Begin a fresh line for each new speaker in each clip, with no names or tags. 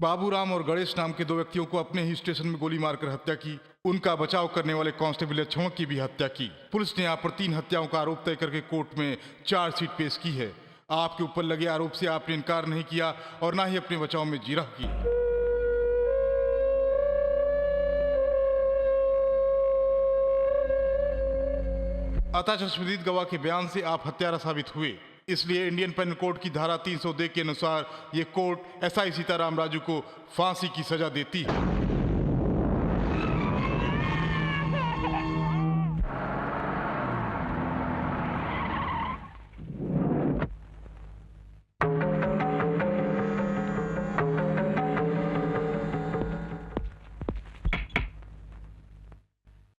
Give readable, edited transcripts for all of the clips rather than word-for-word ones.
बाबूराम और गणेश नाम के दो व्यक्तियों को अपने ही स्टेशन में गोली मारकर हत्या की। उनका बचाव करने वाले कांस्टेबल लक्ष्मण की भी हत्या की। पुलिस ने यहाँ पर 3 हत्याओं का आरोप तय करके कोर्ट में चार्जशीट पेश की है। आपके ऊपर लगे आरोप से आपने इनकार नहीं किया और ना ही अपने बचाव में जिरह की। अतः चश्मदीद गवाह के बयान से आप हत्यारा साबित हुए, इसलिए इंडियन पेनल कोड की धारा 302 के अनुसार ये कोर्ट एसआई सीताराम राजू को फांसी की सजा देती है।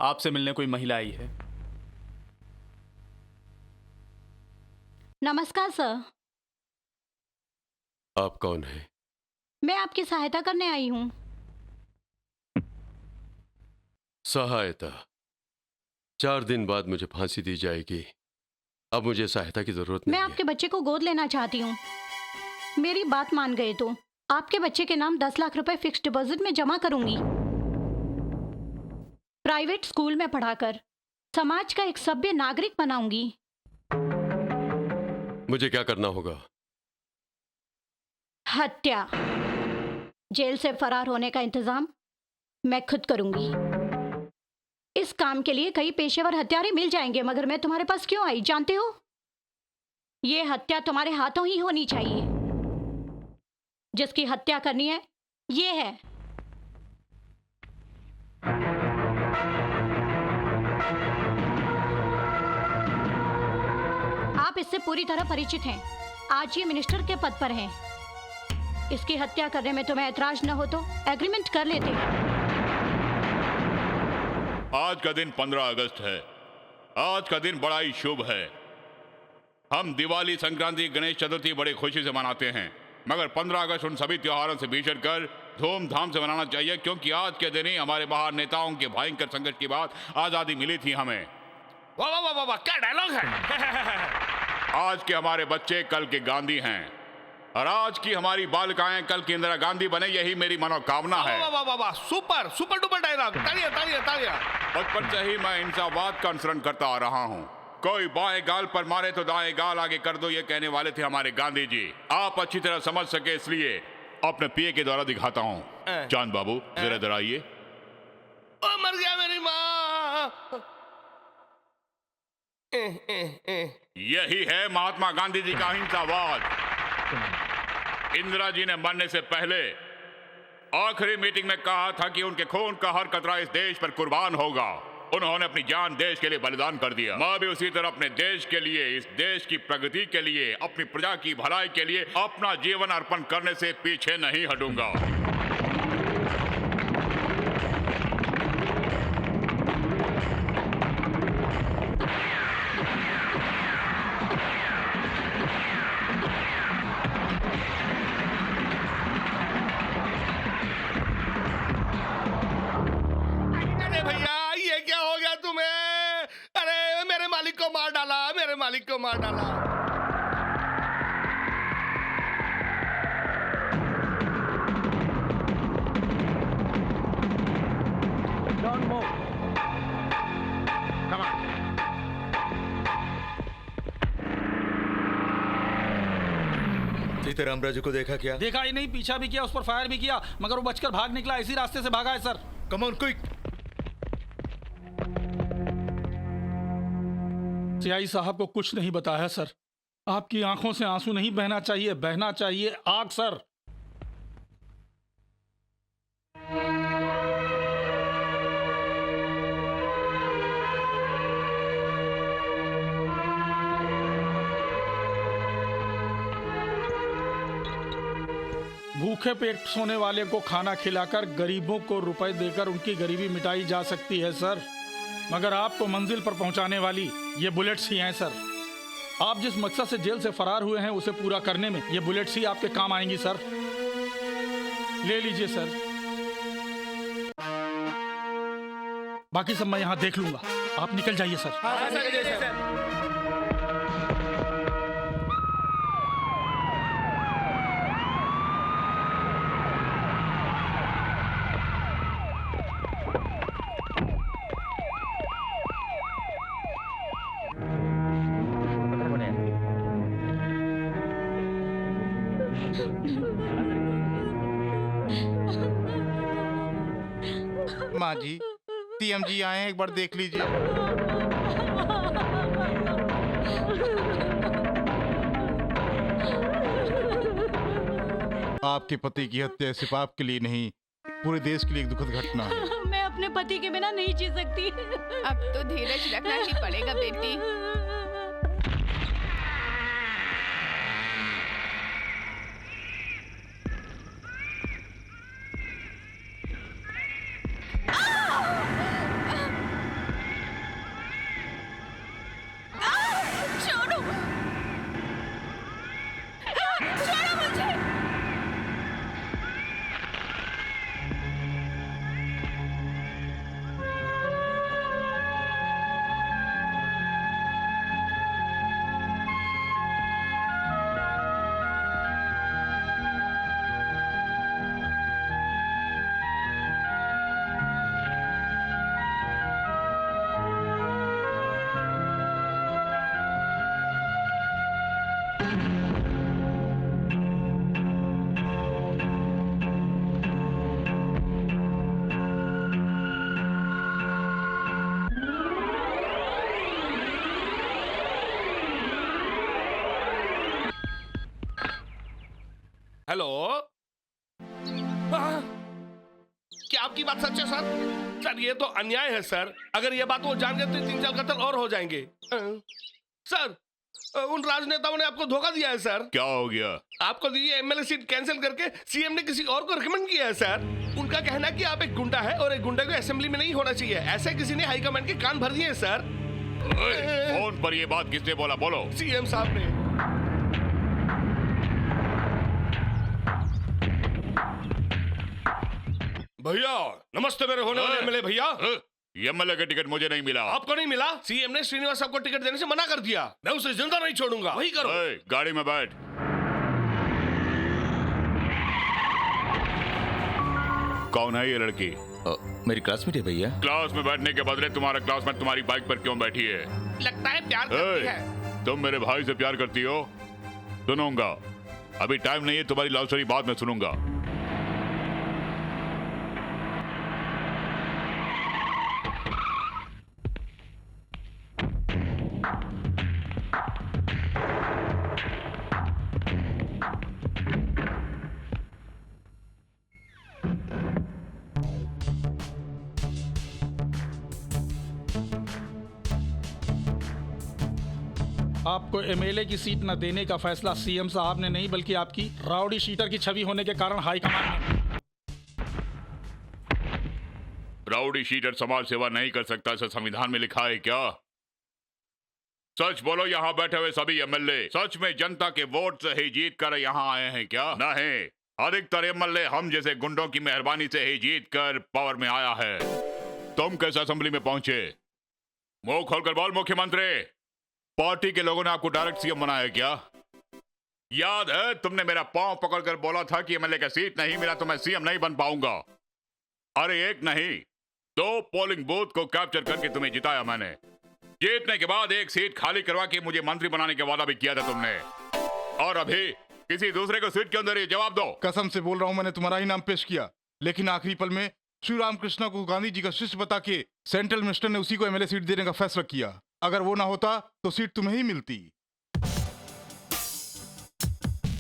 आपसे मिलने कोई महिला आई है।
नमस्कार सर।
आप कौन हैं?
मैं आपकी सहायता करने आई हूँ।
सहायता? 4 दिन बाद मुझे फांसी दी जाएगी। अब मुझे सहायता की जरूरत नहीं
मैं आपके बच्चे को गोद लेना चाहती हूँ। मेरी बात मान गए तो आपके बच्चे के नाम 10 लाख रुपए फिक्स डिपॉजिट में जमा करूंगी। प्राइवेट स्कूल में पढ़ाकर समाज का एक सभ्य नागरिक बनाऊंगी।
मुझे क्या करना होगा?
हत्या। जेल से फरार होने का इंतजाम मैं खुद करूंगी। इस काम के लिए कई पेशेवर हत्यारे मिल जाएंगे, मगर मैं तुम्हारे पास क्यों आई जानते हो? ये हत्या तुम्हारे हाथों ही होनी चाहिए। जिसकी हत्या करनी है ये है। आप इससे पूरी तरह परिचित हैं। आज ये मिनिस्टर के पद पर हैं। इसकी हत्या करने में तुम्हें ऐतराज न हो तो एग्रीमेंट कर लेते हैं।
आज का दिन 15 अगस्त है। आज का दिन बड़ा ही शुभ है। हम दिवाली, संक्रांति, गणेश चतुर्थी बड़े खुशी से मनाते हैं, मगर 15 अगस्त उन सभी त्योहारों से बिछड़ कर धूमधाम से मनाना चाहिए, क्योंकि आज के दिन ही हमारे महान नेताओं के भयंकर संघर्ष के बाद आजादी मिली थी हमें।
वाह वाह वाह वाह, क्या डायलॉग है।
आज के हमारे बच्चे कल के गांधी हैं और आज की हमारी बालिकाएं कल की इंदिरा गांधी बने, यही मेरी मनोकामना है।
वाह वाह वाह वाह, सुपर सुपर डुपर डायलॉग। तालियां तालियां तालियां।
बचपन से ही मैं इंसावाद का अनुसरण करता आ रहा हूँ। कोई बाएं गाल पर मारे तो दाएं गाल आगे कर दो, ये कहने वाले थे हमारे गांधी जी। आप अच्छी तरह समझ सके इसलिए अपने पिए के द्वारा दिखाता हूँ। चांद बाबू जरा इधर आइए।
ओ मर गया मेरी माँ।
यही है महात्मा गांधी जी का अहिंसावाद। इंदिरा जी ने मरने से पहले आखिरी मीटिंग में कहा था कि उनके खून का हर कतरा इस देश पर कुर्बान होगा। उन्होंने अपनी जान देश के लिए बलिदान कर दिया। मैं भी उसी तरह अपने देश के लिए, इस देश की प्रगति के लिए, अपनी प्रजा की भलाई के लिए अपना जीवन अर्पण करने से पीछे नहीं हटूंगा।
अरे भैया ये क्या हो गया तुम्हें? अरे मेरे मालिक को मार डाला, मेरे मालिक को मार डाला।
सीताराम राजू को देखा क्या?
देखा ही नहीं, पीछा भी किया, उस पर फायर भी किया, मगर वो बचकर भाग निकला। इसी रास्ते से भागा है sir.
Come on quick.
CI साहब को कुछ नहीं बताया सर। आपकी आंखों से आंसू नहीं बहना चाहिए, बहना चाहिए आग सर। भूखे पेट सोने वाले को खाना खिलाकर, गरीबों को रुपए देकर उनकी गरीबी मिटाई जा सकती है सर, मगर आपको मंजिल पर पहुंचाने वाली ये बुलेट्स ही हैं सर। आप जिस मकसद से जेल से फरार हुए हैं उसे पूरा करने में ये बुलेट्स ही आपके काम आएंगी सर। ले लीजिए सर, बाकी सब मैं यहां देख लूंगा। आप निकल जाइए सर।
माँ जी, सीएम जी आए हैं, एक बार देख लीजिए। आपके पति की हत्या सिर्फ आपके लिए नहीं, पूरे देश के लिए एक दुखद घटना है।
मैं अपने पति के बिना नहीं जी सकती।
अब तो धीरज रखना ही पड़ेगा बेटी। छोड़ो, छोड़ो मुझे।
हेलो, हाँ? क्या आपकी बात सच है सर? सर ये तो अन्याय है सर। अगर ये बात वो जान गए तो 3-4 कत्ल और हो जाएंगे। सर उन राजनेताओं ने आपको धोखा दिया है सर।
क्या हो गया?
आपको दी एमएलए सीट कैंसिल करके सीएम ने किसी और को रिकमेंड किया है सर। उनका कहना है कि आप एक गुंडा है और एक गुंडे को असेंबली में नहीं होना चाहिए। ऐसे किसी ने हाईकमांड के कान भर दिए हैं सर।
फोन पर ये बात किसने बोला? बोलो।
सीएम साहब ने। भैया नमस्ते, मेरे होने वाले एमएलए भैया।
एमएलए का टिकट मुझे नहीं मिला।
आपको नहीं मिला? सीएम ने श्रीनिवास साहब को टिकट देने से मना कर दिया। मैं उसे जिंदा नहीं छोड़ूंगा। वही करो।
गाड़ी में बैठ। कौन है ये लड़की?
मेरी क्लासमेट है भैया।
क्लास में बैठने के बदले तुम्हारा क्लासमेट तुम्हारी बाइक पर क्यों बैठी है?
लगता है प्यार करती है।
तुम मेरे भाई से प्यार करती हो? सुनूंगा। अभी टाइम नहीं है, तुम्हारी लव स्टोरी बाद में सुनूंगा।
आपको एमएलए की सीट न देने का फैसला सीएम साहब ने नहीं बल्कि आपकी राउडी शीटर की छवि होने के कारण हाईकमान ने।
राउडी शीटर समाज सेवा नहीं कर सकता, ऐसा संविधान में लिखा है क्या? सच बोलो, यहाँ बैठे हुए सभी एमएलए सच में जनता के वोट से ही जीत कर यहाँ आए हैं क्या? नहीं, अधिकतर एमएलए हम जैसे गुंडों की मेहरबानी से ही जीत कर पावर में आया है। तुम कैसे असेंबली में पहुंचे? मुंह खोलकर बोल मुख्यमंत्री, पार्टी के लोगों ने आपको डायरेक्ट सीएम बनाया क्या? याद है तुमने मेरा पांव पकड़कर बोला था कि एमएलए का सीट नहीं मिला तो मैं सीएम नहीं बन पाऊंगा। अरे एक नहीं, 2 पोलिंग बूथ को कैप्चर करके तुम्हें जिताया मैंने। जीतने के बाद एक सीट खाली करवा के मुझे मंत्री बनाने का वादा भी किया था तुमने, और अभी किसी दूसरे को सीट के अंदर ये जवाब दो।
कसम से बोल रहा हूँ, मैंने तुम्हारा ही नाम पेश किया, लेकिन आखिरी पल में श्री रामकृष्ण को गांधी जी का शिष्य बता के सेंट्रल मिनिस्टर ने उसी को एमएलए सीट देने का फैसला किया। अगर वो ना होता तो सीट तुम्हें ही मिलती।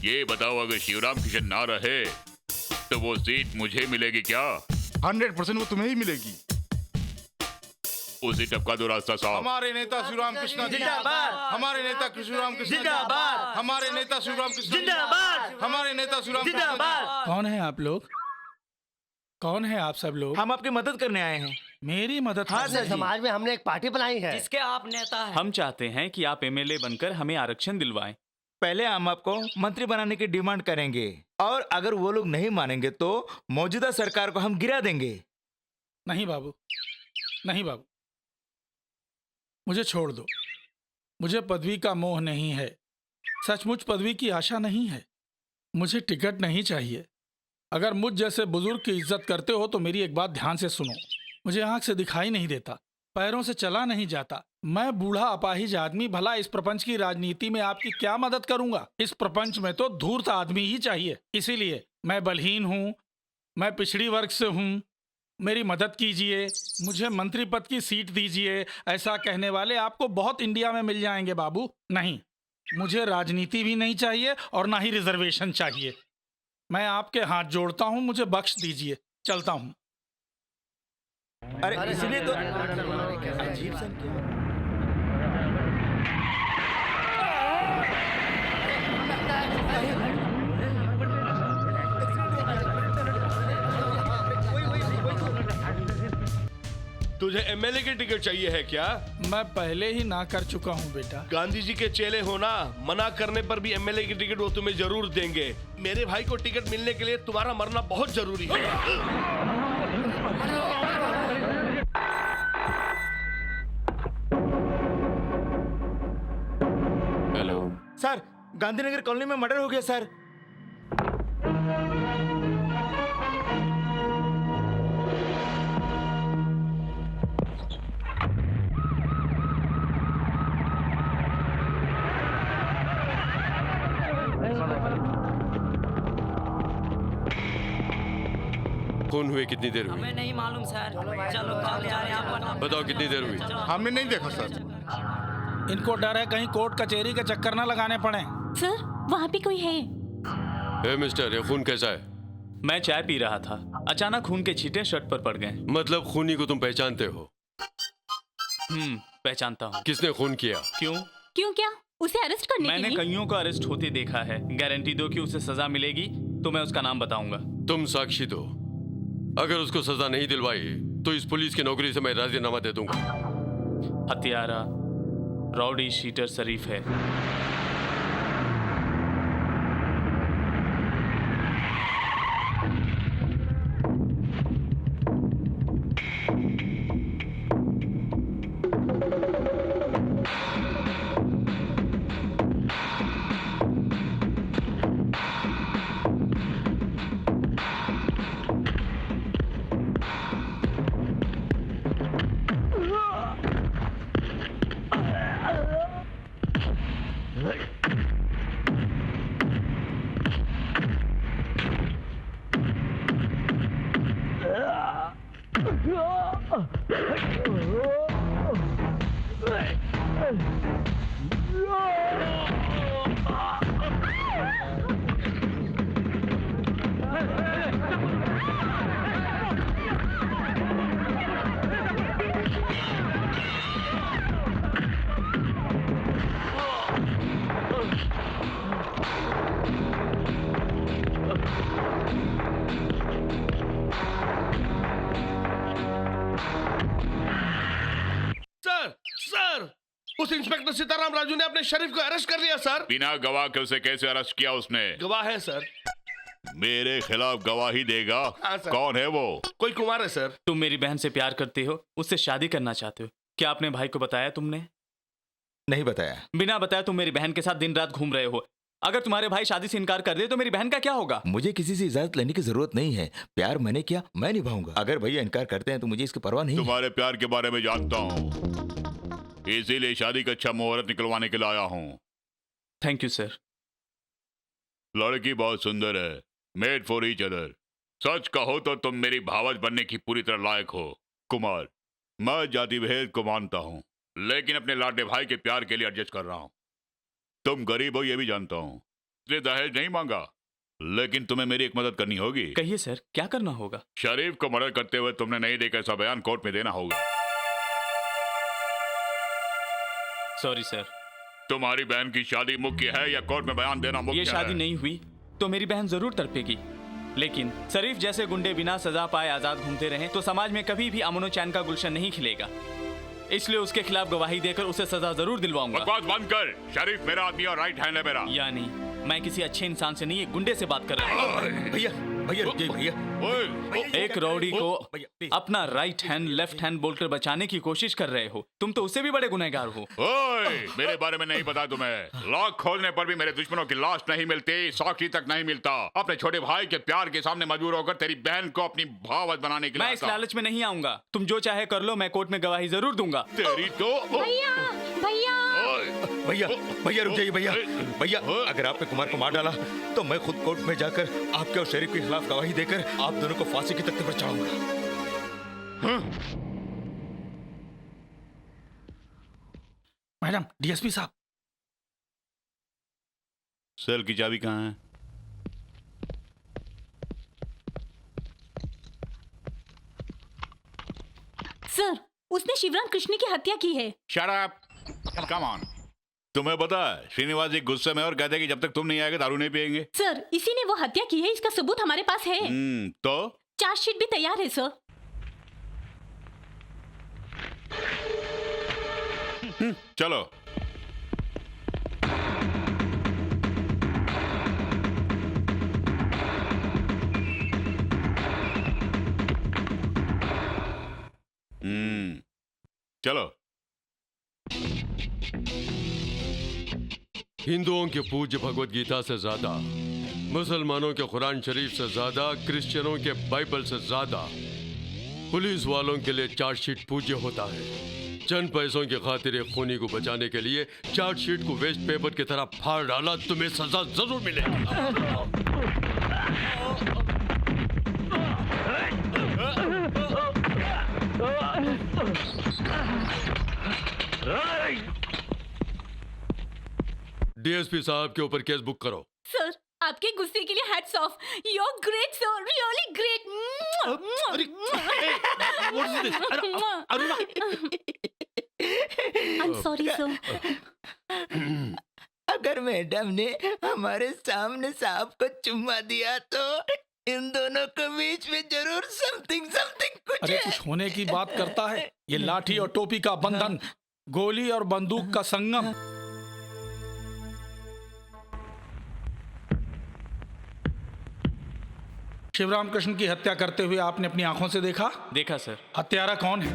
ये बताओ, अगर शिवराम किशन ना रहे तो वो सीट मुझे मिलेगी क्या?
100% वो तुम्हें ही मिलेगी।
उसी टपका दो रास्ता साहब।
हमारे नेता श्री रामकृष्ण जिंदाबाद, हमारे नेता श्री रामकृष्ण जिंदाबाद, हमारे नेता श्री रामकृष्ण जिंदाबाद, हमारे नेता श्री रामकृष्ण जिंदाबाद।
कौन है आप लोग? कौन है आप सब लोग?
हम आपकी मदद करने आए हैं।
मेरी मदद?
हाँ सर,
समाज में हमने एक पार्टी बनाई है
जिसके आप नेता हैं। हम चाहते हैं कि आप एमएलए बनकर हमें आरक्षण दिलवाएं।
पहले हम आपको मंत्री बनाने की डिमांड करेंगे, और अगर वो लोग नहीं मानेंगे तो मौजूदा सरकार को हम गिरा देंगे।
नहीं बाबू, नहीं बाबू, मुझे छोड़ दो। मुझे पदवी का मोह नहीं है, सचमुच पदवी की आशा नहीं है। मुझे टिकट नहीं चाहिए। अगर मुझ जैसे बुजुर्ग की इज्जत करते हो तो मेरी एक बात ध्यान से सुनो। मुझे आंख से दिखाई नहीं देता, पैरों से चला नहीं जाता, मैं बूढ़ा अपाहिज आदमी। भला इस प्रपंच की राजनीति में आपकी क्या मदद करूंगा? इस प्रपंच में तो धूर्त आदमी ही चाहिए। इसीलिए मैं बलहीन हूँ, मैं पिछड़ी वर्ग से हूँ, मेरी मदद कीजिए, मुझे मंत्री पद की सीट दीजिए। ऐसा कहने वाले आपको बहुत इंडिया में मिल जाएंगे बाबू। नहीं, मुझे राजनीति भी नहीं चाहिए और ना ही रिजर्वेशन चाहिए। मैं आपके हाथ जोड़ता हूँ, मुझे बख्श दीजिए, चलता हूँ।
अरे इसलिए तो अजीब सा क्यों?
तुझे एमएलए की टिकट चाहिए है क्या?
मैं पहले ही ना कर चुका हूँ बेटा।
गांधी जी के चेले होना, मना करने पर भी एमएलए की टिकट वो तुम्हें जरूर देंगे। मेरे भाई को टिकट मिलने के लिए तुम्हारा मरना बहुत जरूरी है।
हेलो
सर, गांधीनगर कॉलोनी में मर्डर हो गया सर।
खून हुए कितनी देर हुई?
हमें नहीं मालूम सर। चलो काम जा रहे हैं।
बताओ कितनी देर हुई?
हमने नहीं देखा सर।
इनको डर है कहीं कोर्ट कचहरी के चक्कर ना लगाने पड़े।
सर, वहाँ भी कोई है?
ए मिस्टर, ये खून कैसा है?
मैं चाय पी रहा था, अचानक खून के छींटे शर्ट पर पड़ गए।
मतलब खूनी को तुम पहचानते हो?
पहचानता हूँ।
किसने खून किया?
क्यों?
क्यों क्या? उसे अरेस्ट करने के
मैंने
लिए?
कईयों को अरेस्ट होते देखा है। गारंटी दो कि उसे सजा मिलेगी तो मैं उसका नाम बताऊंगा।
तुम साक्षी दो। अगर उसको सजा नहीं दिलवाई तो इस पुलिस की नौकरी से मैं राजीनामा दे दूंगा।
हत्यारा राउडी शीटर शरीफ है।
उस इंस्पेक्टर सीताराम राजू ने अपने शरीफ को अरेस्ट कर लिया सर।
बिना गवाह के उसे कैसे अरेस्ट किया उसने?
गवाह है सर।
मेरे खिलाफ गवाही देगा?
हाँ, सर।
कौन है वो?
कोई कुमार है सर।
तुम मेरी बहन से प्यार करते हो, उससे शादी करना चाहते हो। क्या आपने भाई को बताया? तुमने
नहीं बताया।
बिना बताया तुम मेरी बहन के साथ दिन रात घूम रहे हो। अगर तुम्हारे भाई शादी से इनकार कर दे तो मेरी बहन का क्या होगा?
मुझे किसी से इजाजत लेने की जरूरत नहीं है। प्यार मैंने किया, मैं निभाऊंगा। अगर भैया इनकार करते हैं तो मुझे इसकी परवाह नहीं है।
तुम्हारे प्यार के बारे में जानता हूँ, इसीलिए शादी का अच्छा मुहूर्त निकलवाने के लिए आया हूँ।
Thank you sir.
लड़की बहुत सुंदर है, मेड फॉर ईच अदर। सच कहो तो तुम मेरी भावज बनने की पूरी तरह लायक हो। कुमार, मैं जाति भेद को मानता हूँ, लेकिन अपने लाडले भाई के प्यार के लिए एडजस्ट कर रहा हूँ। तुम गरीब हो ये भी जानता हूँ, इसलिए दहेज नहीं मांगा, लेकिन तुम्हें मेरी एक मदद करनी होगी।
कहिए सर, क्या करना होगा?
शरीफ को मर्डर करते हुए तुमने नहीं देखा ऐसा बयान कोर्ट में देना होगा।
Sorry sir.
तुम्हारी बहन की शादी मुख्य है या कोर्ट में बयान देना मुख्य है?
ये शादी नहीं हुई तो मेरी बहन जरूर तड़पेगी, लेकिन शरीफ जैसे गुंडे बिना सजा पाए आजाद घूमते रहे तो समाज में कभी भी अमन चैन का गुलशन नहीं खिलेगा। इसलिए उसके खिलाफ गवाही देकर उसे सजा जरूर दिलवाऊंगा।
बकवास बंद कर। शरीफ मेरा आदमी और राइट हैंड है मेरा।
यानी मैं किसी अच्छे इंसान से नहीं, एक गुंडे से बात कर रहा हूँ।
भैया भैया रुकिए भैया।
एक रौडी को अपना राइट हैंड लेफ्ट हैंड बोलकर बचाने की कोशिश कर रहे हो। तुम तो उससे भी बड़े गुनहगार हो।
ओए, मेरे बारे में नहीं पता तुम्हें। लॉक खोलने पर भी मेरे दुश्मनों की लाश नहीं मिलती, साक्षी तक नहीं मिलता। अपने छोटे भाई के प्यार के सामने मजबूर होकर तेरी बहन को अपनी भावज बनाने के लिए
मैं इस लालच में नहीं आऊंगा। तुम जो चाहे कर लो, मैं कोर्ट में गवाही जरूर दूंगा।
तेरी तो
भैया भैया
भैया भैया रुक जाइए भैया। भैया अगर आपने कुमार को मार डाला तो मैं खुद कोर्ट में जाकर आपके और शरीफ के खिलाफ गवाही देकर आप दोनों को फांसी की तख्ते पर चढ़ाऊंगा।
मैडम, डीएसपी साहब।
सेल की चाबी कहाँ है?
सर, उसने शिवराम कृष्ण की हत्या की है।
Shut up, come on. तुम्हें पता है श्रीनिवास जी गुस्से में और कहते हैं कि जब तक तुम नहीं आएगा दारू नहीं पिएंगे।
सर, इसी ने वो हत्या की है, इसका सबूत हमारे पास है।
तो
चार्जशीट भी तैयार है सर।
चलो। चलो।
हिंदुओं के पूज्य भगवत गीता से ज्यादा, मुसलमानों के कुरान शरीफ से ज्यादा, क्रिश्चियनों के बाइबल से ज्यादा पुलिस वालों के लिए चार्जशीट पूज्य होता है। चंद पैसों की खातिर एक खूनी को बचाने के लिए चार्जशीट को वेस्ट पेपर की तरह फाड़ डाला, तुम्हें सजा जरूर मिलेगी। डीएसपी साहब के ऊपर केस बुक करो।
सर, आपके गुस्से के लिए hats off. You are great sir, really great. I am sorry sir.
अगर मैडम ने हमारे सामने साहब को चुम्मा दिया तो इन दोनों के बीच में जरूर समथिंग कुछ
अरे
है।
कुछ होने की बात करता है। ये लाठी और टोपी का बंधन, गोली और बंदूक का संगम। शिवराम कृष्ण की हत्या करते हुए आपने अपनी आंखों से देखा?
देखा सर।
हत्यारा कौन है?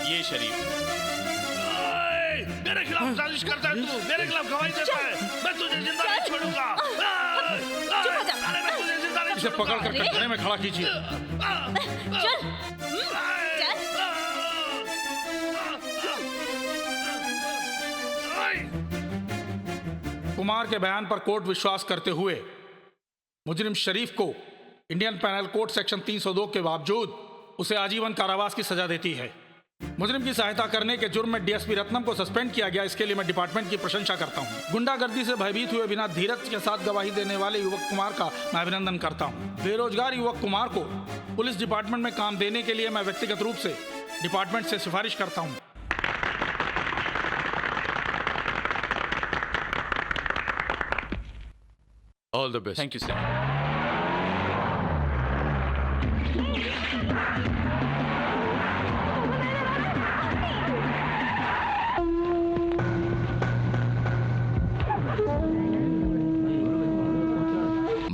ये शरीफ।
मेरे खिलाफ साजिश करता है तू, मेरे खिलाफ गवाही देता है। मैं तुझे जिंदा नहीं छोड़ूंगा। अरे मैं तुझे जिंदा नहीं
इसे पकड़ कर कटघरे में खड़ा कीजिए।
चल
कुमार के बयान पर कोर्ट विश्वास करते हुए मुजरिम शरीफ को इंडियन पैनल कोड सेक्शन 302 के बावजूद उसे आजीवन कारावास की सजा देती है। मुजरिम की सहायता करने के जुर्म में डीएसपी रत्नम को सस्पेंड किया गया। इसके लिए मैं डिपार्टमेंट की प्रशंसा करता हूं। गुंडागर्दी से भयभीत हुए बिना धीरज के साथ गवाही देने वाले युवक कुमार का मैं अभिनंदन करता हूं। बेरोजगार युवक कुमार को पुलिस डिपार्टमेंट में काम देने के लिए मैं व्यक्तिगत रूप से डिपार्टमेंट से सिफारिश करता हूं।
All the best.
Thank you sir.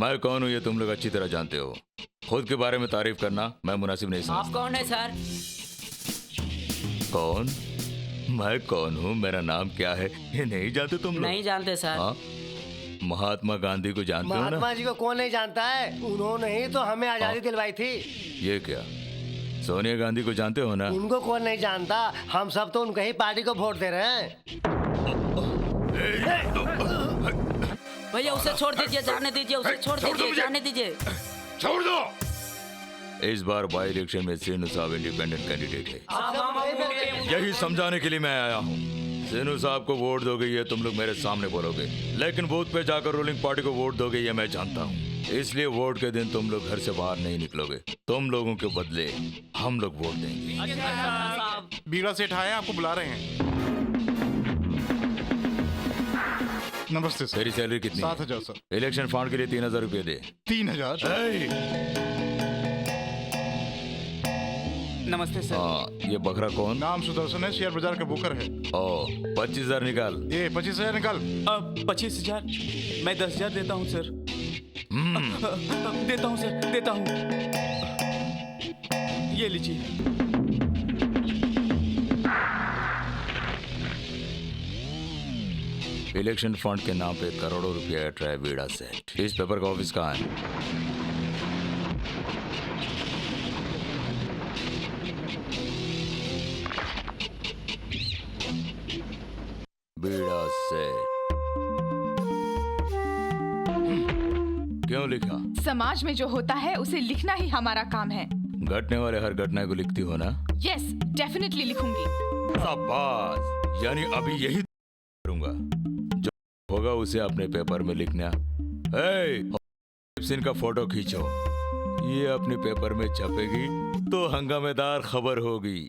मैं कौन हूँ ये तुम लोग अच्छी तरह जानते हो। खुद के बारे में तारीफ करना मैं मुनासिब नहीं समझता।
आप कौन है सर?
कौन? मैं कौन हूँ, मेरा नाम क्या है, ये नहीं जानते तुम लोग?
नहीं जानते सर।
हाँ? महात्मा गांधी को जानते हो ना?
महात्मा जी को कौन नहीं जानता है, उन्होंने ही तो हमें आजादी दिलवाई थी।
ये क्या, सोनिया गांधी को जानते हो ना?
उनको कौन नहीं जानता, हम सब तो उनके ही पार्टी को वोट दे रहे हैं। भैया उसे छोड़ दीजिए, जाने दीजिए, उसे छोड़ दीजिए, जाने दीजिए।
छोड़ दो।
इस बार बाई इलेक्शन में सेनू साहब इंडिपेंडेंट कैंडिडेट है। यही समझाने के लिए मैं आया हूँ। सेनू साहब को वोट दोगे ये तुम लोग मेरे सामने बोलोगे, लेकिन बूथ पे जाकर रूलिंग पार्टी को वोट दोगे ये मैं जानता हूँ। इसलिए वोट के दिन तुम लोग घर से बाहर नहीं निकलोगे। तुम लोगों के बदले हम लोग वोट देंगे।
बीड़ा सेठ आए, आपको बुला रहे हैं। नमस्ते सर।
तेरी सैलरी कितनी?
7,000 सर।
इलेक्शन फंड के लिए 3,000 रुपये दे।
3,000?
नमस्ते सर।
हाँ, ये बकरा कौन?
नाम सुदर्शन है, शेयर बाजार का बुकर है।
ओ, 25,000 निकाल।
ये 25,000 निकाल।
25,000? मैं 10,000 देता हूँ सर। देता हूँ सर, देता हूँ। ये लीजिए।
इलेक्शन फंड के नाम पे करोड़ों रुपया हट रहा है बीड़ा सेठ। इस पेपर का ऑफिस कहाँ है? बीड़ा सेठ। क्यों लिखा?
समाज में जो होता है उसे लिखना ही हमारा काम है।
घटने वाले हर घटना को लिखती हो ना?
यस, डेफिनेटली लिखूंगी।
शाबाश, यानी अभी यही करूंगा। जो होगा उसे अपने पेपर में लिखना। सिंह का फोटो खींचो, ये अपने पेपर में छपेगी तो हंगामेदार खबर होगी।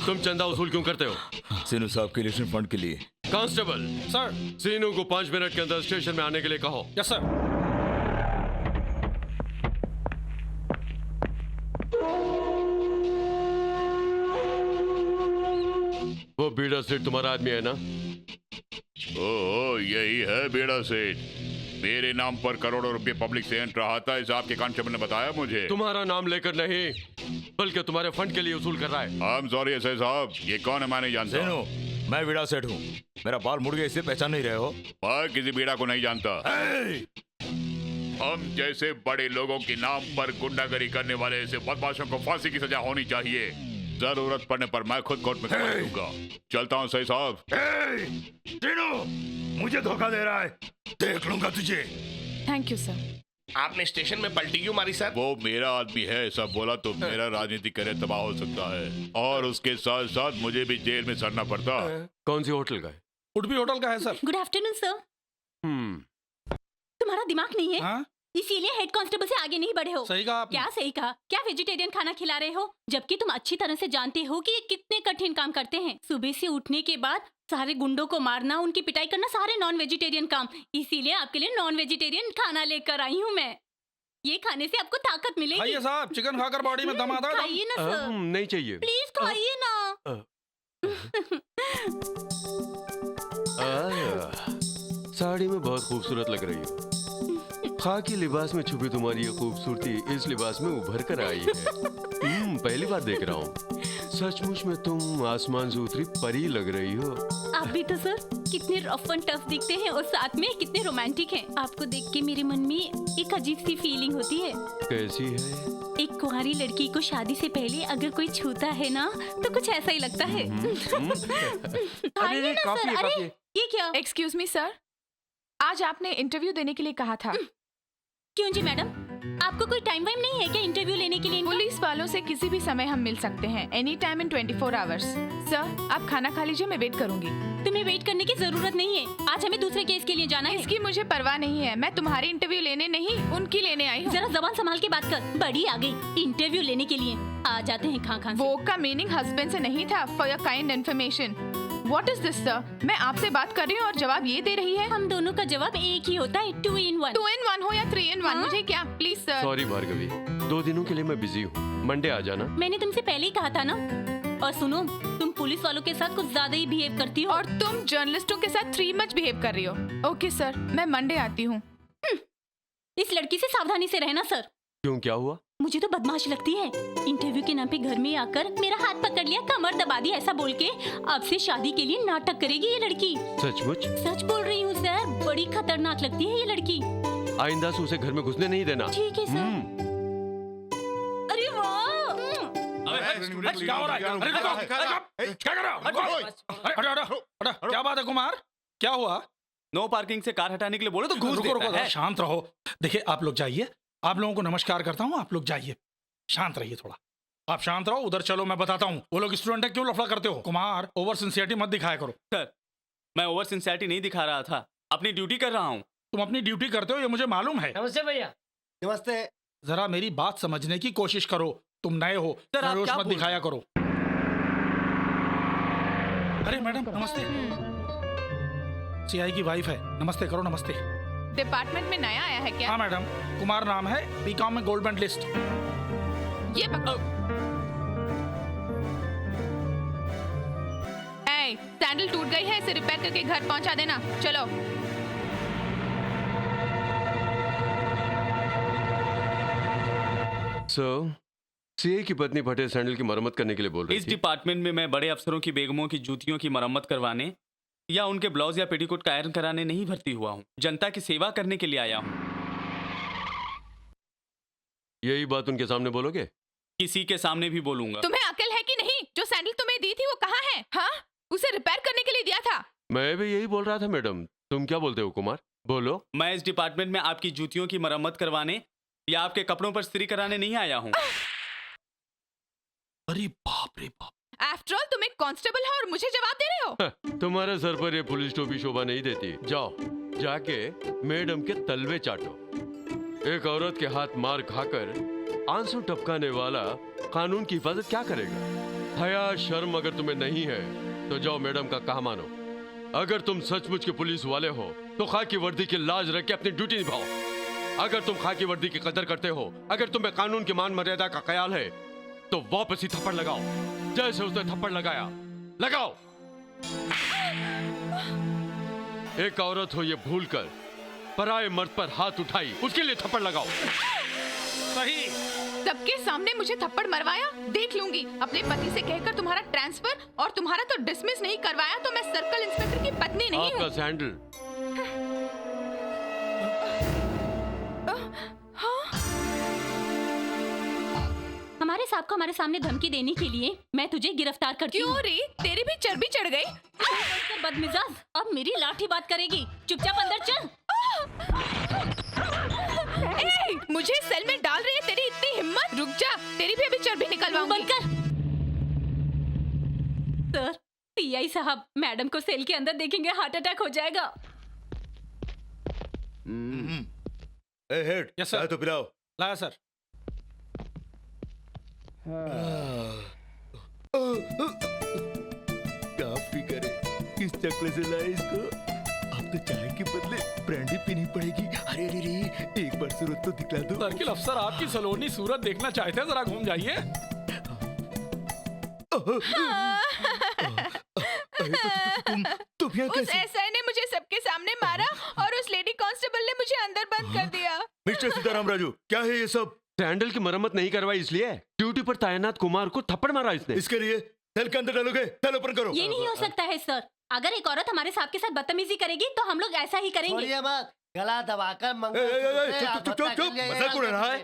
तुम चंदा वसूल क्यों करते हो?
सीनू साहब के इलेक्शन फंड के लिए।
Constable
sir.
सीनू को 5 मिनट के अंदर स्टेशन में आने के लिए कहो।
Yes sir.
वो बीड़ा सेठ तुम्हारा आदमी है ना?
ओह, यही है बीड़ा सेठ। मेरे नाम पर करोड़ों रुपए पब्लिक से एंटर आता है, आपके कांस्टेबल ने बताया मुझे।
तुम्हारा नाम लेकर नहीं, बल्कि तुम्हारे फंड के लिए वसूल कर रहा है।
आई एम सॉरी एसआई साहब, ये कौन है मैं नहीं जानता।
सेनू, मैं बीड़ा सेठ हूँ। मेरा बाल मुड़ गया, इससे पहचान नहीं रहे हो?
मैं किसी बीड़ा को नहीं जानता। हम जैसे बड़े लोगों के नाम पर गुंडागरी करने वाले ऐसे बदमाशों को फांसी की सजा होनी चाहिए। जरूरत पड़ने पर मैं खुद कोर्ट में खड़ा रहूंगा। चलता हूँ सही साहब।
मुझे धोखा दे रहा है, देख लूंगा तुझे।
Thank you sir.
आपने स्टेशन में पलटी क्यों मारी सर?
वो मेरा आदमी है, सब बोला तो मेरा राजनीतिक करियर तबाह हो सकता है और उसके साथ साथ मुझे भी जेल में सड़ना पड़ता।
कौन सी होटल गए?
उडुपी होटल का है सर।
Good afternoon sir. तुम्हारा दिमाग नहीं है?
हाँ?
इसीलिए हेड कांस्टेबल से आगे नहीं बढ़े हो।
सही कहा आपने।
क्या सही कहा? क्या वेजिटेरियन खाना खिला रहे हो, जबकि तुम अच्छी तरह से जानते हो कि ये कितने कठिन काम करते हैं। सुबह से उठने के बाद सारे गुंडों को मारना, उनकी पिटाई करना, सारे नॉन वेजिटेरियन काम। इसीलिए आपके लिए नॉन वेजिटेरियन खाना लेकर आई हूँ मैं। ये खाने से आपको ताकत मिलेगी।
खाइए साहब, चिकन खाकर बॉडी में दम आता है।
खाइए ना सर,
नहीं चाहिए।
प्लीज खाइए ना।
साड़ी में बहुत खूबसूरत लग रही हो। खाकी लिबास में छुपी तुम्हारी ये खूबसूरती इस लिबास में उभर कर आई है। पहली बार देख रहा हूँ। सचमुच में तुम आसमान से उतरी परी लग रही हो।
आप भी तो सर कितने रफ एंड टफ दिखते हैं और साथ में कितने रोमांटिक हैं। आपको देख के मेरे मन में एक अजीब सी फीलिंग होती है।
कैसी है?
एक कुंवारी लड़की को शादी से पहले अगर कोई छूता है ना तो कुछ ऐसा ही लगता है।
अरे
काफी है, काफी है।
ये क्या?
एक्सक्यूज मी सर, आज आपने इंटरव्यू देने के लिए कहा था।
क्यों जी मैडम, आपको कोई टाइम वाइम नहीं है क्या इंटरव्यू लेने के लिए?
पुलिस वालों से किसी भी समय हम मिल सकते हैं, any time in 24 hours. Sir आप खाना खा लीजिए, मैं वेट करूंगी।
तुम्हें वेट करने की जरूरत नहीं है, आज हमें दूसरे केस के लिए जाना है।
इसकी मुझे परवाह नहीं है, मैं तुम्हारी इंटरव्यू लेने नहीं उनकी लेने आई हूँ।
जरा जबान संभाल के बात कर, बड़ी आ गई इंटरव्यू लेने के लिए। आ जाते हैं खां खां से।
वो का मीनिंग हस्बैंड से नहीं था, for your kind information. What is this, sir? मैं आपसे बात कर रही हूँ और जवाब ये दे रही है।
हम दोनों का जवाब एक ही होता है, 2 in 1।
2 in 1 हो या 3 in 1, मुझे क्या? Please sir.
सॉरी भार्गवी, 2 दिनों के लिए मैं बिजी हूँ, मंडे आ जाना।
मैंने तुमसे पहले ही कहा था ना। और सुनो, तुम पुलिस वालों के साथ कुछ ज्यादा ही बिहेव करती हो।
और तुम जर्नलिस्टों के साथ 3 मच बिहेव कर रही हो। ओके सर, मैं मंडे आती हूँ।
इस लड़की से सावधानी से रहना सर।
क्यों, क्या हुआ?
मुझे तो बदमाश लगती है। इंटरव्यू के नाम पे घर में आकर मेरा हाथ पकड़ लिया, कमर दबा दी, ऐसा बोल के अब से शादी के लिए नाटक करेगी ये लड़की।
सचमुच?
सच बोल रही हूँ सर, बड़ी खतरनाक लगती है ये लड़की।
आइंदा से उसे घर में घुसने नहीं देना।
ठीक है सर। अरे वाह,
क्या हो रहा है? अरे देखो, क्या कर रहा हो? क्या बात है कुमार, क्या हुआ?
नो पार्किंग से कार हटाने के लिए बोलो तो घूस
रुको
देता है।
शांत रहो। देखिए आप लोग जाइए, आप लोगों को नमस्कार करता हूँ, आप लोग जाइए, शांत रहिए थोड़ा। आप शांत रहो, उधर चलो, मैं बताता हूँ। वो लोग स्टूडेंट है, क्यों लफड़ा करते हो? कुमार, ओवर सिंसियरिटी मत दिखाया करो।
सर, मैं ओवर सिंसियरिटी नहीं दिखा रहा था, अपनी ड्यूटी कर रहा हूँ।
तुम अपनी ड्यूटी करते हो ये मुझे मालूम है।
नमस्ते भैया। नमस्ते।
जरा मेरी बात समझने की कोशिश करो, तुम नए हो, रोष मत दिखाया करो। अरे मैडम नमस्ते, सीआई की वाइफ है, नमस्ते करो, नमस्ते।
डिपार्टमेंट में नया आया है क्या?
हाँ मैडम, कुमार नाम है, बीकॉम में गोल्ड मेडलिस्ट।
ये पकड़ो। सैंडल टूट गई है, इसे रिपेयर करके घर पहुंचा देना। चलो।
सीए की पत्नी फटे सैंडल की मरम्मत करने के लिए बोल रही
इस
थी।
डिपार्टमेंट में मैं बड़े अफसरों की बेगमों की जूतियों की मरम्मत करवाने या उनके ब्लाउज या पेटीकोट का आयरन कराने नहीं भर्ती हुआ हूँ, जनता की सेवा करने के लिए आया हूँ।
यही बात उनके सामने बोलोगे?
किसी के सामने भी बोलूंगा।
तुम्हें अकल है कि नहीं? जो सैंडल तुम्हें दी थी वो कहाँ है? हाँ, उसे रिपेयर करने के लिए दिया था।
मैं भी यही बोल रहा था मैडम, तुम क्या बोलते हो कुमार? बोलो।
मैं इस डिपार्टमेंट में आपकी जूतियों की मरम्मत करवाने या आपके कपड़ों पर इस्त्री कराने नहीं आया हूँ।
अरे बाप रे बाप।
आफ्टर ऑल तुम एक कांस्टेबल हो और मुझे जवाब दे रहे हो?
तुम्हारे सर पर ये पुलिस टोपी शोभा नहीं देती। जाओ, जाके मैडम के तलवे चाटो। एक औरत के हाथ मार खाकर आंसू टपकाने वाला कानून की हिफाजत क्या करेगा? हया शर्म अगर तुम्हें नहीं है तो जाओ मैडम का कहा मानो। अगर तुम सचमुच के पुलिस वाले हो तो खाकी वर्दी की लाज रख के अपनी ड्यूटी निभाओ। अगर तुम खाकी वर्दी की कदर करते हो, अगर तुम्हें कानून की मान मर्यादा का ख्याल है तो वापस ही थप्पड़ लगाओ, जैसे उसने थप्पड़ लगाया। लगाओ। एक औरत हो ये भूलकर पराये मर्द पर हाथ उठाई, उसके लिए थप्पड़ लगाओ।
सही।
सबके सामने मुझे थप्पड़ मरवाया, देख लूंगी। अपने पति से कहकर तुम्हारा ट्रांसफर और तुम्हारा तो डिसमिस नहीं करवाया तो मैं सर्कल इंस्पेक्टर की पत्नी नहीं हूँ।
आपका सैंडल।
हमारे साहब को हमारे सामने धमकी देने के लिए मैं तुझे गिरफ्तार करती हूँ।
क्यों रे, तेरी भी चर्बी चढ़ गई?
बदमिजाज, अब मेरी लाठी बात करेगी, चुपचाप अंदर चल।
मुझे सेल में डाल रही है, तेरी इतनी हिम्मत? रुक जा, तेरी भी अभी चर्बी निकलवाऊंगी।
बंद कर। सर, पीआई साहब, मैडम को सेल के अंदर देखेंगे हार्ट अटैक हो जाएगा।
ए हेड,
यस सर।
चाय तो पिलाओ।
लाया सर।
क्या फिकर है, किस चक्कर से लाए इसको? अब तो चाय के बदले ब्रांडी पीनी पड़ेगी। अरे अरे रे, एक बार सूरत तो दिखला दो।
सर्किल अफसर, आपकी सलोनी सूरत देखना चाहते हैं, जरा घूम जाइए।
तुम यहाँ
उस
कैसे?
एसआई ने मुझे सबके सामने मारा और उस लेडी कांस्टेबल ने मुझे अंदर बंद कर दिया।
मिस्टर सीताराम राजू, क्या है ये सब?
सैंडल की मरम्मत नहीं करवाई इसलिए ड्यूटी पर तैनात कुमार को थप्पड़ मारा इसने।
इसके लिए सेल के अंदर डालोगे? सेल ओपन करो।
ये नहीं हो सकता है सर। अगर एक औरत हमारे साहब के साथ बदतमीजी करेगी तो हम लोग ऐसा ही करेंगे।
छोड़िए मत, गला दबाकर
चुप चुप चुप चुप, मजाक उड़ा रहा है?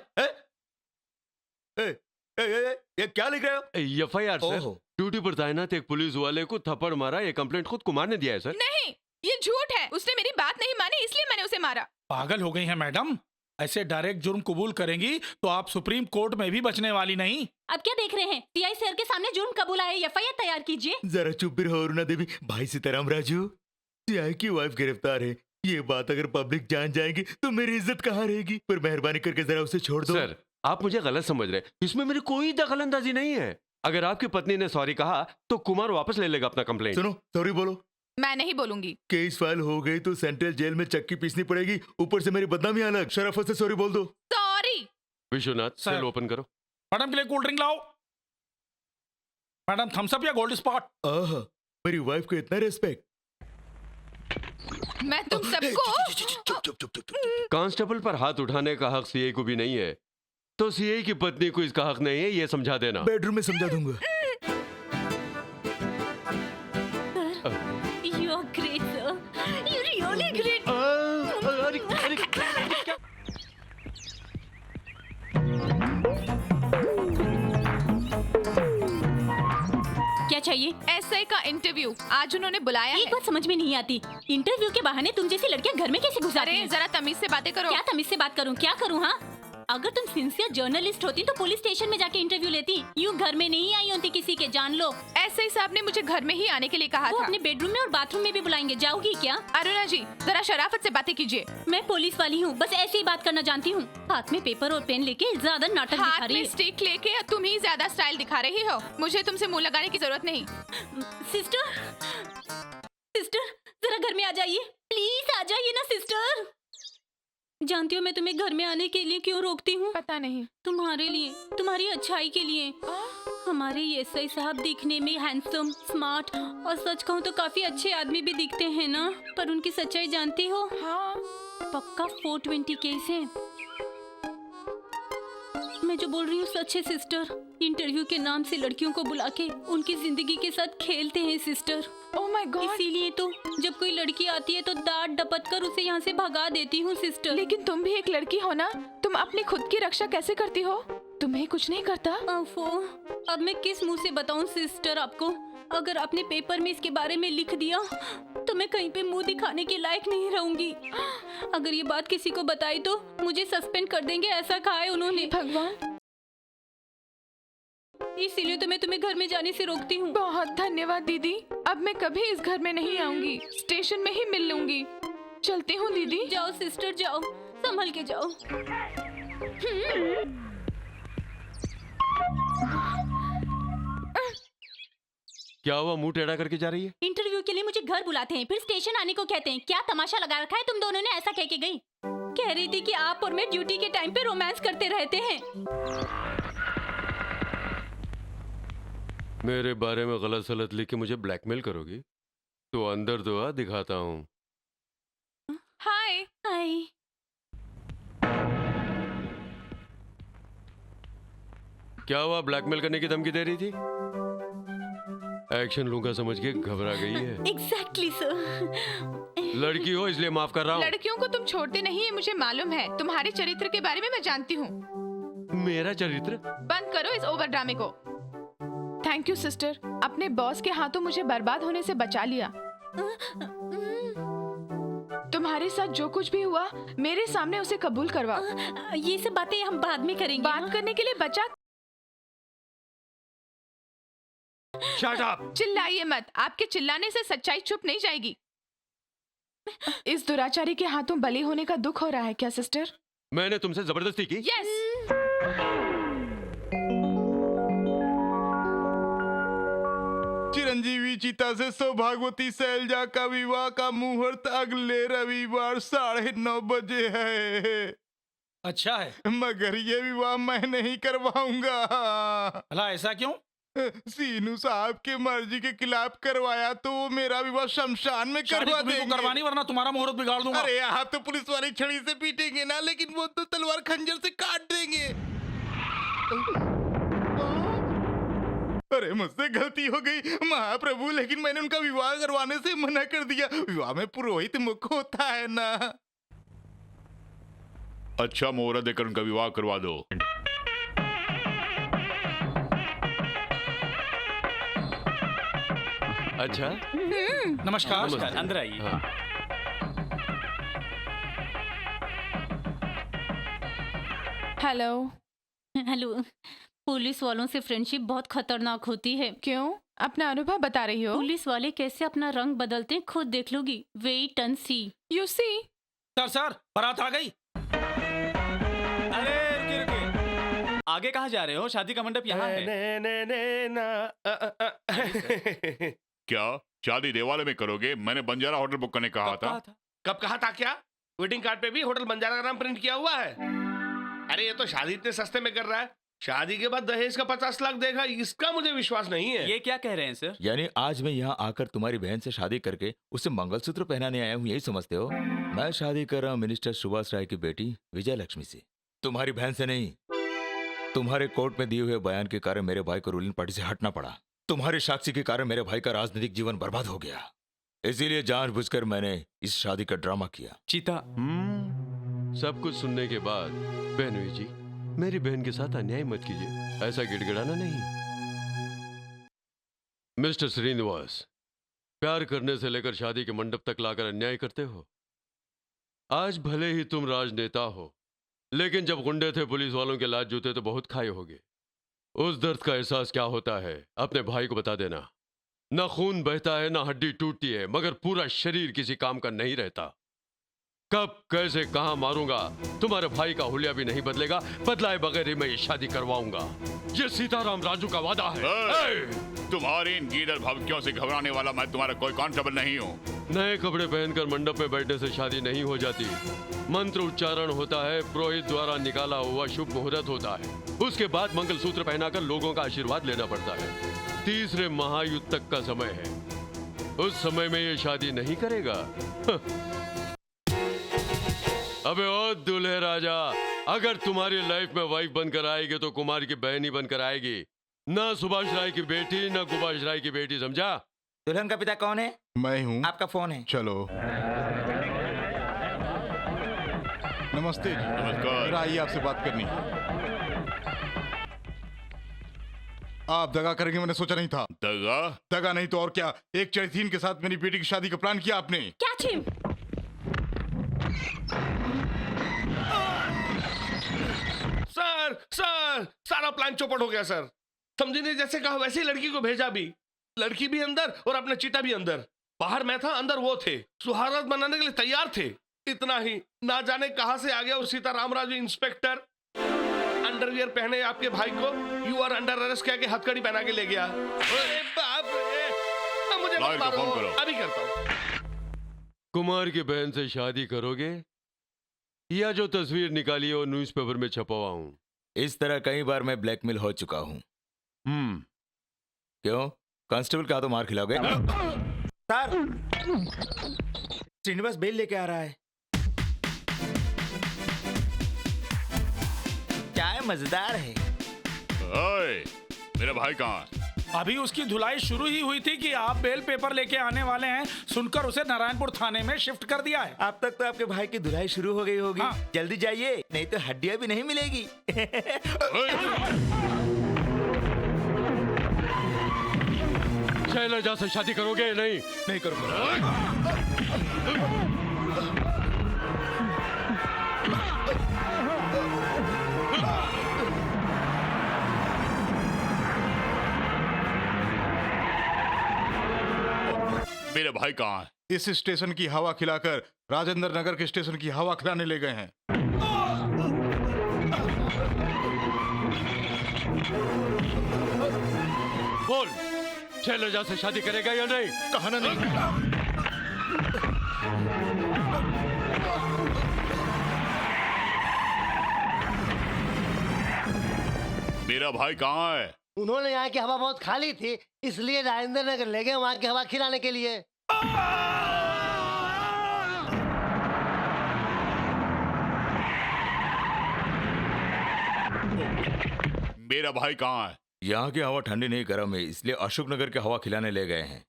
ये क्या लिख रहे हो?
एफआईआर सर,
ओहो।
ड्यूटी पर तैनात एक पुलिस वाले को थप्पड़ मारा, ये कंप्लेंट खुद कुमार ने दिया है सर।
नहीं, ये झूठ है। उसने मेरी बात नहीं मानी इसलिए मैंने उसे मारा।
पागल हो गई हैं मैडम? ऐसे डायरेक्ट जुर्म कबूल करेंगी तो आप सुप्रीम कोर्ट में भी बचने वाली नहीं।
अब क्या देख रहे हैं? पीआई सर के सामने जुर्म कबूला है, एफआईआर तैयार कीजिए।
जरा चुप भी रहो अरुणा देवी। भाई सीताराम राजू, सीआई की वाइफ गिरफ्तार है। ये बात अगर पब्लिक जान जाएगी तो मेरी इज्जत कहाँ रहेगी? पर मेहरबानी करके जरा उसे छोड़ दो।
सर, आप मुझे गलत समझ रहे हैं, इसमें मेरी कोई दखलंदाजी नहीं है। अगर आपकी पत्नी ने सॉरी कहा तो कुमार वापस ले लेगा अपना कंप्लेंट।
सुनो, सॉरी बोलो।
मैं नहीं बोलूंगी।
केस फाइल हो गई तो सेंट्रल जेल में चक्की पीसनी पड़ेगी, ऊपर से मेरी बदनामी अलग। शराफत से सॉरी बोल दो।
Sorry.
Vishwanath,
sir.
Cell open करो।
मैडम के लिए कोल्ड ड्रिंक लाओ। मैडम थम्स अप या गोल्ड स्पॉट?
आहा, मेरी वाइफ को इतना रेस्पेक्ट।
मैं तुम सबको।
चुप चुप चुप चुप।
कांस्टेबल पर हाथ उठाने का हक सीआई को भी नहीं है, तो सीआई की पत्नी को इसका हक नहीं है, ये समझा देना।
बेडरूम में समझा दूंगा।
You are great, sir. You really great. क्या चाहिए?
एसआई का इंटरव्यू आज उन्होंने बुलाया
एक
है।
बात समझ में नहीं आती, इंटरव्यू के बहाने तुम जैसी लड़कियां घर में कैसे घुसा रही
अरे
हैं?
जरा तमीज से बातें करो।
क्या तमीज से बात करूं? क्या करूं? हाँ, अगर तुम सिंसियर जर्नलिस्ट होती तो पुलिस स्टेशन में जाके इंटरव्यू लेती। यूं घर में नहीं आई होती किसी के, जान लो।
एसआई साहब ने मुझे घर में ही आने के लिए कहा
वो
था।
अपने बेडरूम में और बाथरूम में भी बुलाएंगे, जाओगी क्या?
अरुणा जी, जरा शराफत से बातें कीजिए।
मैं पुलिस वाली हूँ, बस ऐसे ही बात करना जानती हूँ। हाथ में पेपर और पेन लेके ज्यादा नाटक दिखा
हाथ
रही
में
है।
स्टिक लेके तुम ही ज्यादा स्टाइल दिखा रही हो। मुझे तुमसे मुंह लगाने की जरूरत नहीं।
सिस्टर, सिस्टर जरा घर में आ जाइए, प्लीज आ जाइए ना सिस्टर। जानती हो मैं तुम्हें घर में आने के लिए क्यों रोकती हूँ?
पता नहीं।
तुम्हारे लिए, तुम्हारी अच्छाई के लिए। हमारे एसआई साहब दिखने में हैंडसम, स्मार्ट और सच कहूँ तो काफी अच्छे आदमी भी दिखते हैं ना, पर उनकी सच्चाई जानती हो?
हाँ।
पक्का 420 केस है। मैं जो बोल रही हूँ सच है सिस्टर। इंटरव्यू के नाम से लड़कियों को बुला के उनकी जिंदगी के साथ खेलते हैं सिस्टर।
Oh my God.
इसीलिए तो जब कोई लड़की आती है तो डांट डपट कर उसे यहाँ से भगा देती हूँ सिस्टर।
लेकिन तुम भी एक लड़की हो ना, तुम अपनी खुद की रक्षा कैसे करती हो? तुम्हें कुछ नहीं करता?
अफो, अब मैं किस मुंह से बताऊं सिस्टर आपको? अगर आपने पेपर में इसके बारे में लिख दिया तो मैं कहीं पे मुंह दिखाने के लायक नहीं रहूंगी। अगर ये बात किसी को बताई तो मुझे सस्पेंड कर देंगे, ऐसा कहा है उन्होंने।
भगवान,
इसीलिए तो मैं तुम्हें घर में जाने से रोकती हूँ।
बहुत धन्यवाद दीदी। अब मैं कभी इस घर में नहीं आऊंगी, स्टेशन में ही मिल लूंगी। चलती हूँ दीदी।
जाओ सिस्टर जाओ, संभल के जाओ।
क्या हुआ, मुंह टेढ़ा करके जा रही है?
इंटरव्यू के लिए मुझे घर बुलाते हैं, फिर स्टेशन आने को कहते हैं। क्या तमाशा लगा रखा है तुम दोनों ने? ऐसा कह के गई। कह रही थी कि आप और मैं ड्यूटी के टाइम पे रोमांस करते रहते हैं।
मेरे बारे में गलत सलत लिख के मुझे ब्लैकमेल करोगी तो अंदर तो आ, दिखाता हूँ।
हाय।
हाय।
क्या हुआ, ब्लैकमेल करने की धमकी दे रही थी? एक्शन लूंगा समझ के घबरा गई है।
Exactly sir.
लड़की हो इसलिए माफ कर रहा हूँ।
लड़कियों को तुम छोड़ते नहीं है, मुझे मालूम है। तुम्हारे चरित्र के बारे में मैं जानती हूँ।
मेरा चरित्र?
बंद करो इस ओवर ड्रामे को। थैंक यू सिस्टर, अपने बॉस के हाथों मुझे बर्बाद होने से बचा लिया। तुम्हारे साथ जो कुछ भी हुआ मेरे सामने उसे कबूल करवाओ।
ये सब बातें हम बाद में करेंगे।
बात करने के लिए बचा
शट अप।
चिल्लाइए मत, आपके चिल्लाने से सच्चाई छुप नहीं जाएगी। इस दुराचारी के हाथों बलि होने का दुख हो रहा है क्या सिस्टर?
मैंने तुमसे जबरदस्ती की?
यस।
चिरंजीवी चीता से सौभाग्यवती शैलजा का विवाह का मुहूर्त अगले रविवार 9:30 बजे है।
अच्छा है।
मगर ये विवाह मैं नहीं करवाऊंगा।
भला ऐसा क्यों?
सीनू साहब के मर्जी के खिलाफ करवाया तो वो मेरा विवाह शमशान में
शादी
करवा
तुम्ही को
देंगे।
करवानी, वरना तुम्हारा मुहूर्त बिगाड़ दूंगा।
अरे आप तो पुलिस वाली छड़ी से पीटेंगे ना, लेकिन वो तो तलवार खंजर से काट देंगे। अरे मुझसे गलती हो गई महाप्रभु, लेकिन मैंने उनका विवाह करवाने से मना कर दिया। विवाह में पुरोहित मुख्य होता है ना।
अच्छा मुहूर्त देकर उनका विवाह करवा दो।
अच्छा,
नमस्कार।
नमस्कार, अंदर आइए।
हाँ।
हेलो।
हेलो। पुलिस वालों से फ्रेंडशिप बहुत खतरनाक होती है।
क्यों? अपना अनुभव बता रही हो?
पुलिस वाले कैसे अपना रंग बदलते हैं खुद देख लोगी। Wait and see.
You see.
Sir बारात आ गई।
अरे रुकिए, आगे कहाँ जा रहे हो? शादी का मंडप यहाँ है।
क्या शादी देवालय में करोगे? मैंने बंजारा होटल बुक करने कहा था।
कब कहा था? क्या वेडिंग कार्ड पे भी होटल बंजारा का नाम प्रिंट किया हुआ है? अरे ये तो शादी इतने सस्ते में कर रहा है, शादी के बाद दहेज का 50 लाख देगा, इसका मुझे विश्वास नहीं है।
ये क्या कह रहे हैं सर?
यानी आज मैं यहाँ आकर तुम्हारी बहन से शादी करके उसे मंगलसूत्र पहनाने आया हूँ, यही समझते हो? मैं शादी कर रहा हूँ मिनिस्टर सुभाष राय की बेटी विजय लक्ष्मी से, तुम्हारी बहन से नहीं। तुम्हारे कोर्ट में दिए हुए बयान के कारण मेरे भाई को रूलिंग पार्टी से हटना पड़ा। तुम्हारे साक्षी के कारण मेरे भाई का राजनीतिक जीवन बर्बाद हो गया, इसीलिए जानबूझकर मैंने इस शादी का ड्रामा किया।
चीता,
सब कुछ सुनने के बाद बहनोई जी, मेरी बहन के साथ अन्याय मत कीजिए, ऐसा गिड़गिड़ाना नहीं। मिस्टर श्रीनिवास, प्यार करने से लेकर शादी के मंडप तक लाकर अन्याय करते हो। आज भले ही तुम राजनेता हो, लेकिन जब गुंडे थे पुलिस वालों के लात जूते तो बहुत खाए होगे। उस दर्द का एहसास क्या होता है अपने भाई को बता देना। ना खून बहता है, ना हड्डी टूटती है, मगर पूरा शरीर किसी काम का नहीं रहता। कब कैसे कहां मारूंगा तुम्हारे भाई का हुलिया भी नहीं बदलेगा। बदलाए बगैर ही मैं ये शादी करवाऊंगा, ये सीताराम राजू का वादा है।
तुम्हारी इन गीदड़ भभकियों से घबराने वाला मैं तुम्हारा कोई कांस्टेबल नहीं हूँ।
नए कपड़े पहनकर मंडप में बैठने से शादी नहीं हो जाती। मंत्र उच्चारण होता है, पुरोहित द्वारा निकाला हुआ शुभ मुहूर्त होता है, उसके बाद मंगलसूत्र पहनाकर लोगों का आशीर्वाद लेना पड़ता है। तीसरे महायुद्ध तक का समय है, उस समय में ये शादी नहीं करेगा। अबे ओ दूल्हे राजा, अगर तुम्हारी लाइफ में वाइफ बनकर आएगी तो कुमार की बहन ही बनकर आएगी, ना सुभाष राय की बेटी ना गुभाष राय की बेटी, समझा?
दुल्हन का पिता कौन है?
मैं हूँ।
आपका फोन है।
चलो। नमस्ते जी।
नमस्कार।
मेरा आइए आपसे बात करनी है। आप दगा करेंगे मैंने सोचा नहीं था।
दगा?
दगा नहीं तो और क्या, एक चैथीन के साथ मेरी बेटी की शादी का प्लान किया आपने।
क्या थीम?
सर सारा प्लान चौपट हो गया सर। समझी नहीं, जैसे कहा वैसे ही लड़की को भेजा भी, लड़की भी अंदर और अपना चीटा भी अंदर। बाहर मैं था, अंदर वो थे, सुहारत बनाने के लिए तैयार थे। इतना ही, ना जाने कहां से आ गया वो सीताराम राजू इंस्पेक्टर, अंडरवियर पहने आपके भाई को यू आर अंडर अरेस्ट कह के हथकड़ी पहना के ले गया। अरे बाप रे, मुझे मत मारो,
फोन करो।
अभी करता हूँ।
कुमार की बहन से शादी करोगे या जो तस्वीर निकाली है वो न्यूज़पेपर में छपवाऊं?
इस तरह कई बार मैं ब्लैकमेल हो चुका हूँ। क्यों कांस्टेबल का तो मार खिलाओगे?
सर, श्रीनिवास बेल लेके आ रहा है। चाय मजेदार है।
ओए, मेरा भाई कहाँ?
अभी उसकी धुलाई शुरू ही हुई थी कि आप बेल पेपर लेके आने वाले हैं, सुनकर उसे नारायणपुर थाने में शिफ्ट कर दिया है।
अब तक तो आपके भाई की धुलाई शुरू हो गई होगी।
हाँ।
जल्दी जाइए, नहीं तो हड्डियां भी नहीं मिलेगी।
शैलजा से शादी करोगे? नहीं
करूंगा।
मेरे भाई कहाँ है?
इस स्टेशन की हवा खिलाकर राजेंद्र नगर के स्टेशन की हवा खिलाने ले गए हैं।
बोल, शैलजा से शादी करेगा या नहीं?
कहा ना नहीं।
मेरा भाई कहाँ है?
उन्होंने यहाँ की हवा बहुत खाली थी, इसलिए राजेंद्र नगर ले गए वहाँ की हवा खिलाने के लिए।
मेरा भाई कहाँ है?
यहाँ की हवा ठंडी नहीं गर्म है, इसलिए अशोक नगर की हवा खिलाने ले गए हैं।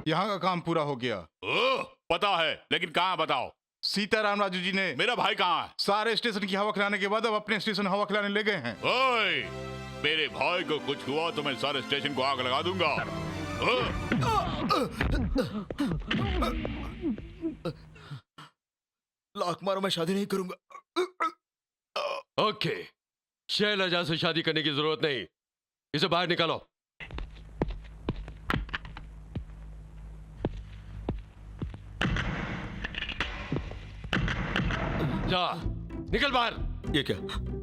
यहाँ का काम पूरा हो गया।
पता है, लेकिन कहाँ बताओ।
सीताराम राजू जी ने।
मेरा भाई कहाँ है?
सारे स्टेशन की हवा खिलाने के बाद अब अपने स्टेशन हवा खिलाने ले गए हैं।
ओए, मेरे भाई को कुछ हुआ तो मैं सारे स्टेशन को आग लगा दूंगा।
लाख मारो, मैं शादी नहीं करूंगा।
ओके, शैलजा से शादी करने की जरूरत नहीं, इसे बाहर निकालो। जा, निकल बाहर।
ये क्या,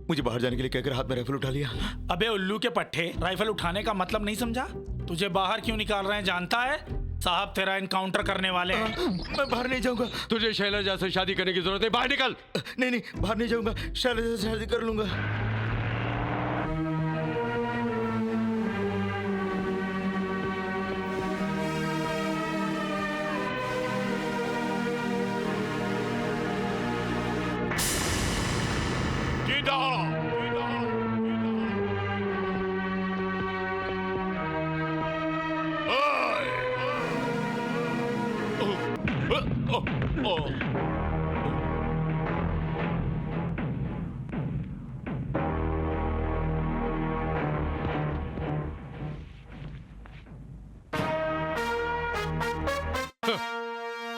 मुझे बाहर जाने के लिए कहकर हाथ में राइफल उठा लिया?
अबे उल्लू के पट्टे, राइफल उठाने का मतलब नहीं समझा? तुझे बाहर क्यों निकाल रहे हैं जानता है? साहब तेरा इनकाउंटर करने वाले हैं।
मैं बाहर नहीं जाऊंगा।
तुझे शैलजा से शादी करने की जरूरत नहीं, बाहर निकल।
नहीं नहीं, बाहर नहीं जाऊंगा, शैलजा से शादी कर लूंगा।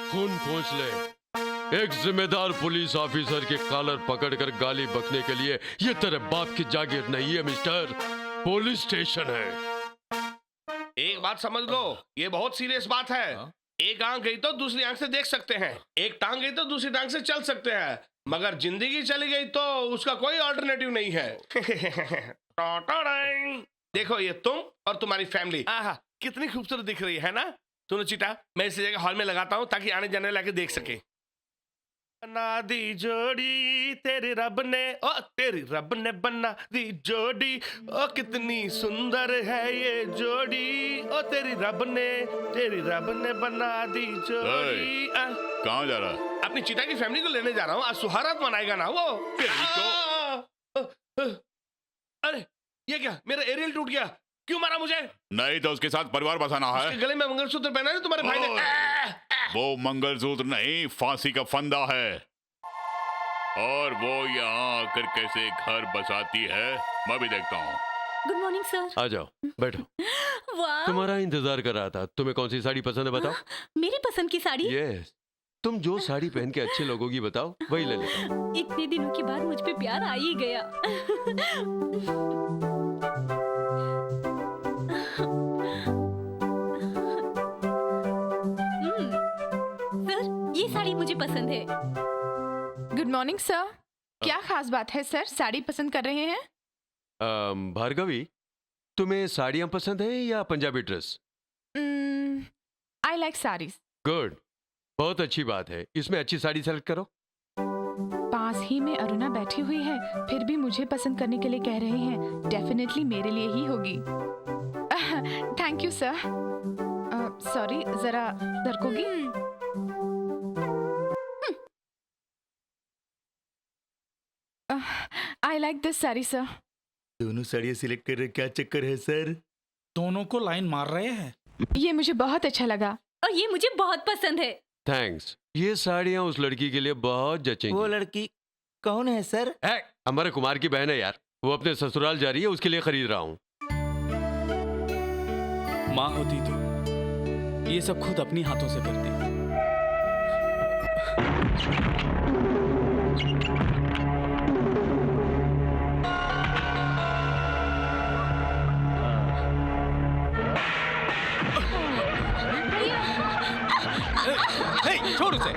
खून पहुंच ले। एक जिम्मेदार पुलिस ऑफिसर के कॉलर पकड़कर गाली बकने के लिए ये तेरे बाप की जागीर नहीं है मिस्टर, पुलिस स्टेशन है।
एक बात समझ लो, ये बहुत सीरियस बात है। एक आंख गई तो दूसरी आंख से देख सकते हैं, एक टांग गई तो दूसरी टांग से चल सकते हैं, मगर जिंदगी चली गई तो उसका कोई ऑल्टरनेटिव नहीं है। देखो ये तुम और तुम्हारी फैमिली, आहा कितनी खूबसूरत दिख रही है ना। सुनो चीटा, मैं इस जगह हॉल में लगाता हूँ ताकि आने जाने लाके देख सके। बना दी जोड़ी तेरे रब ने, ओ तेरी रब ने बना दी जोड़ी, ओ कितनी सुंदर है ये जोड़ी, ओ तेरी रब ने बना दी जोड़ी।
कहाँ जा रहा है?
अपनी चीता की फैमिली को लेने जा रहा हूँ, आज सुहारात मनाएगा ना वो। अरे ये क्या, मेरा एरियल टूट गया, क्यों मारा मुझे?
नहीं तो उसके साथ परिवार बसाना है।
उसके गले में मंगलसूत्र पहना है तुम्हारे भाई ने।
वो मंगलसूत्र नहीं, फांसी का फंदा है। और वो यहाँ आकर कैसे घर बसाती है, मैं भी देखता हूँ।
Good morning sir.
आ जाओ, बैठो।
वाह,
तुम्हारा इंतजार कर रहा था। तुम्हें कौन सी साड़ी पसंद है बताओ?
मेरी पसंद की साड़ी?
यस, तुम जो साड़ी पहन के अच्छे लोगोगी बताओ, वही ले लेता हूं।
इतने दिनों के बाद मुझ पे प्यार आ ही गया। सर, ये साड़ी मुझे पसंद है।
Good morning sir. क्या खास बात है सर, साड़ी पसंद कर रहे हैं?
भार्गवी, तुम्हें साड़ियाँ पसंद है या Punjabi dress?
I like saris.
Good, बहुत अच्छी बात है। इसमें अच्छी साड़ी सेलेक्ट करो।
पास ही में अरुणा बैठी हुई है, फिर भी मुझे पसंद करने के लिए कह रहे हैं। डेफिनेटली मेरे लिए ही होगी। Thank you sir. सॉरी, जरा सरकोगी? I like this sari sir.
दोनों साड़ियाँ सिलेक्ट कर रहे, क्या चक्कर है सर?
दोनों को लाइन मार रहे हैं।
ये मुझे बहुत अच्छा लगा
और ये मुझे बहुत पसंद है।
थैंक्स, ये साड़ियाँ उस लड़की के लिए बहुत जचेंगी।
वो लड़की कौन है सर?
हमारे कुमार की बहन है यार, वो अपने ससुराल जा रही है, उसके लिए खरीद रहा हूँ।
माँ होती तो ये सब खुद अपनी हाथों से करती। हे, छोड़ उसे।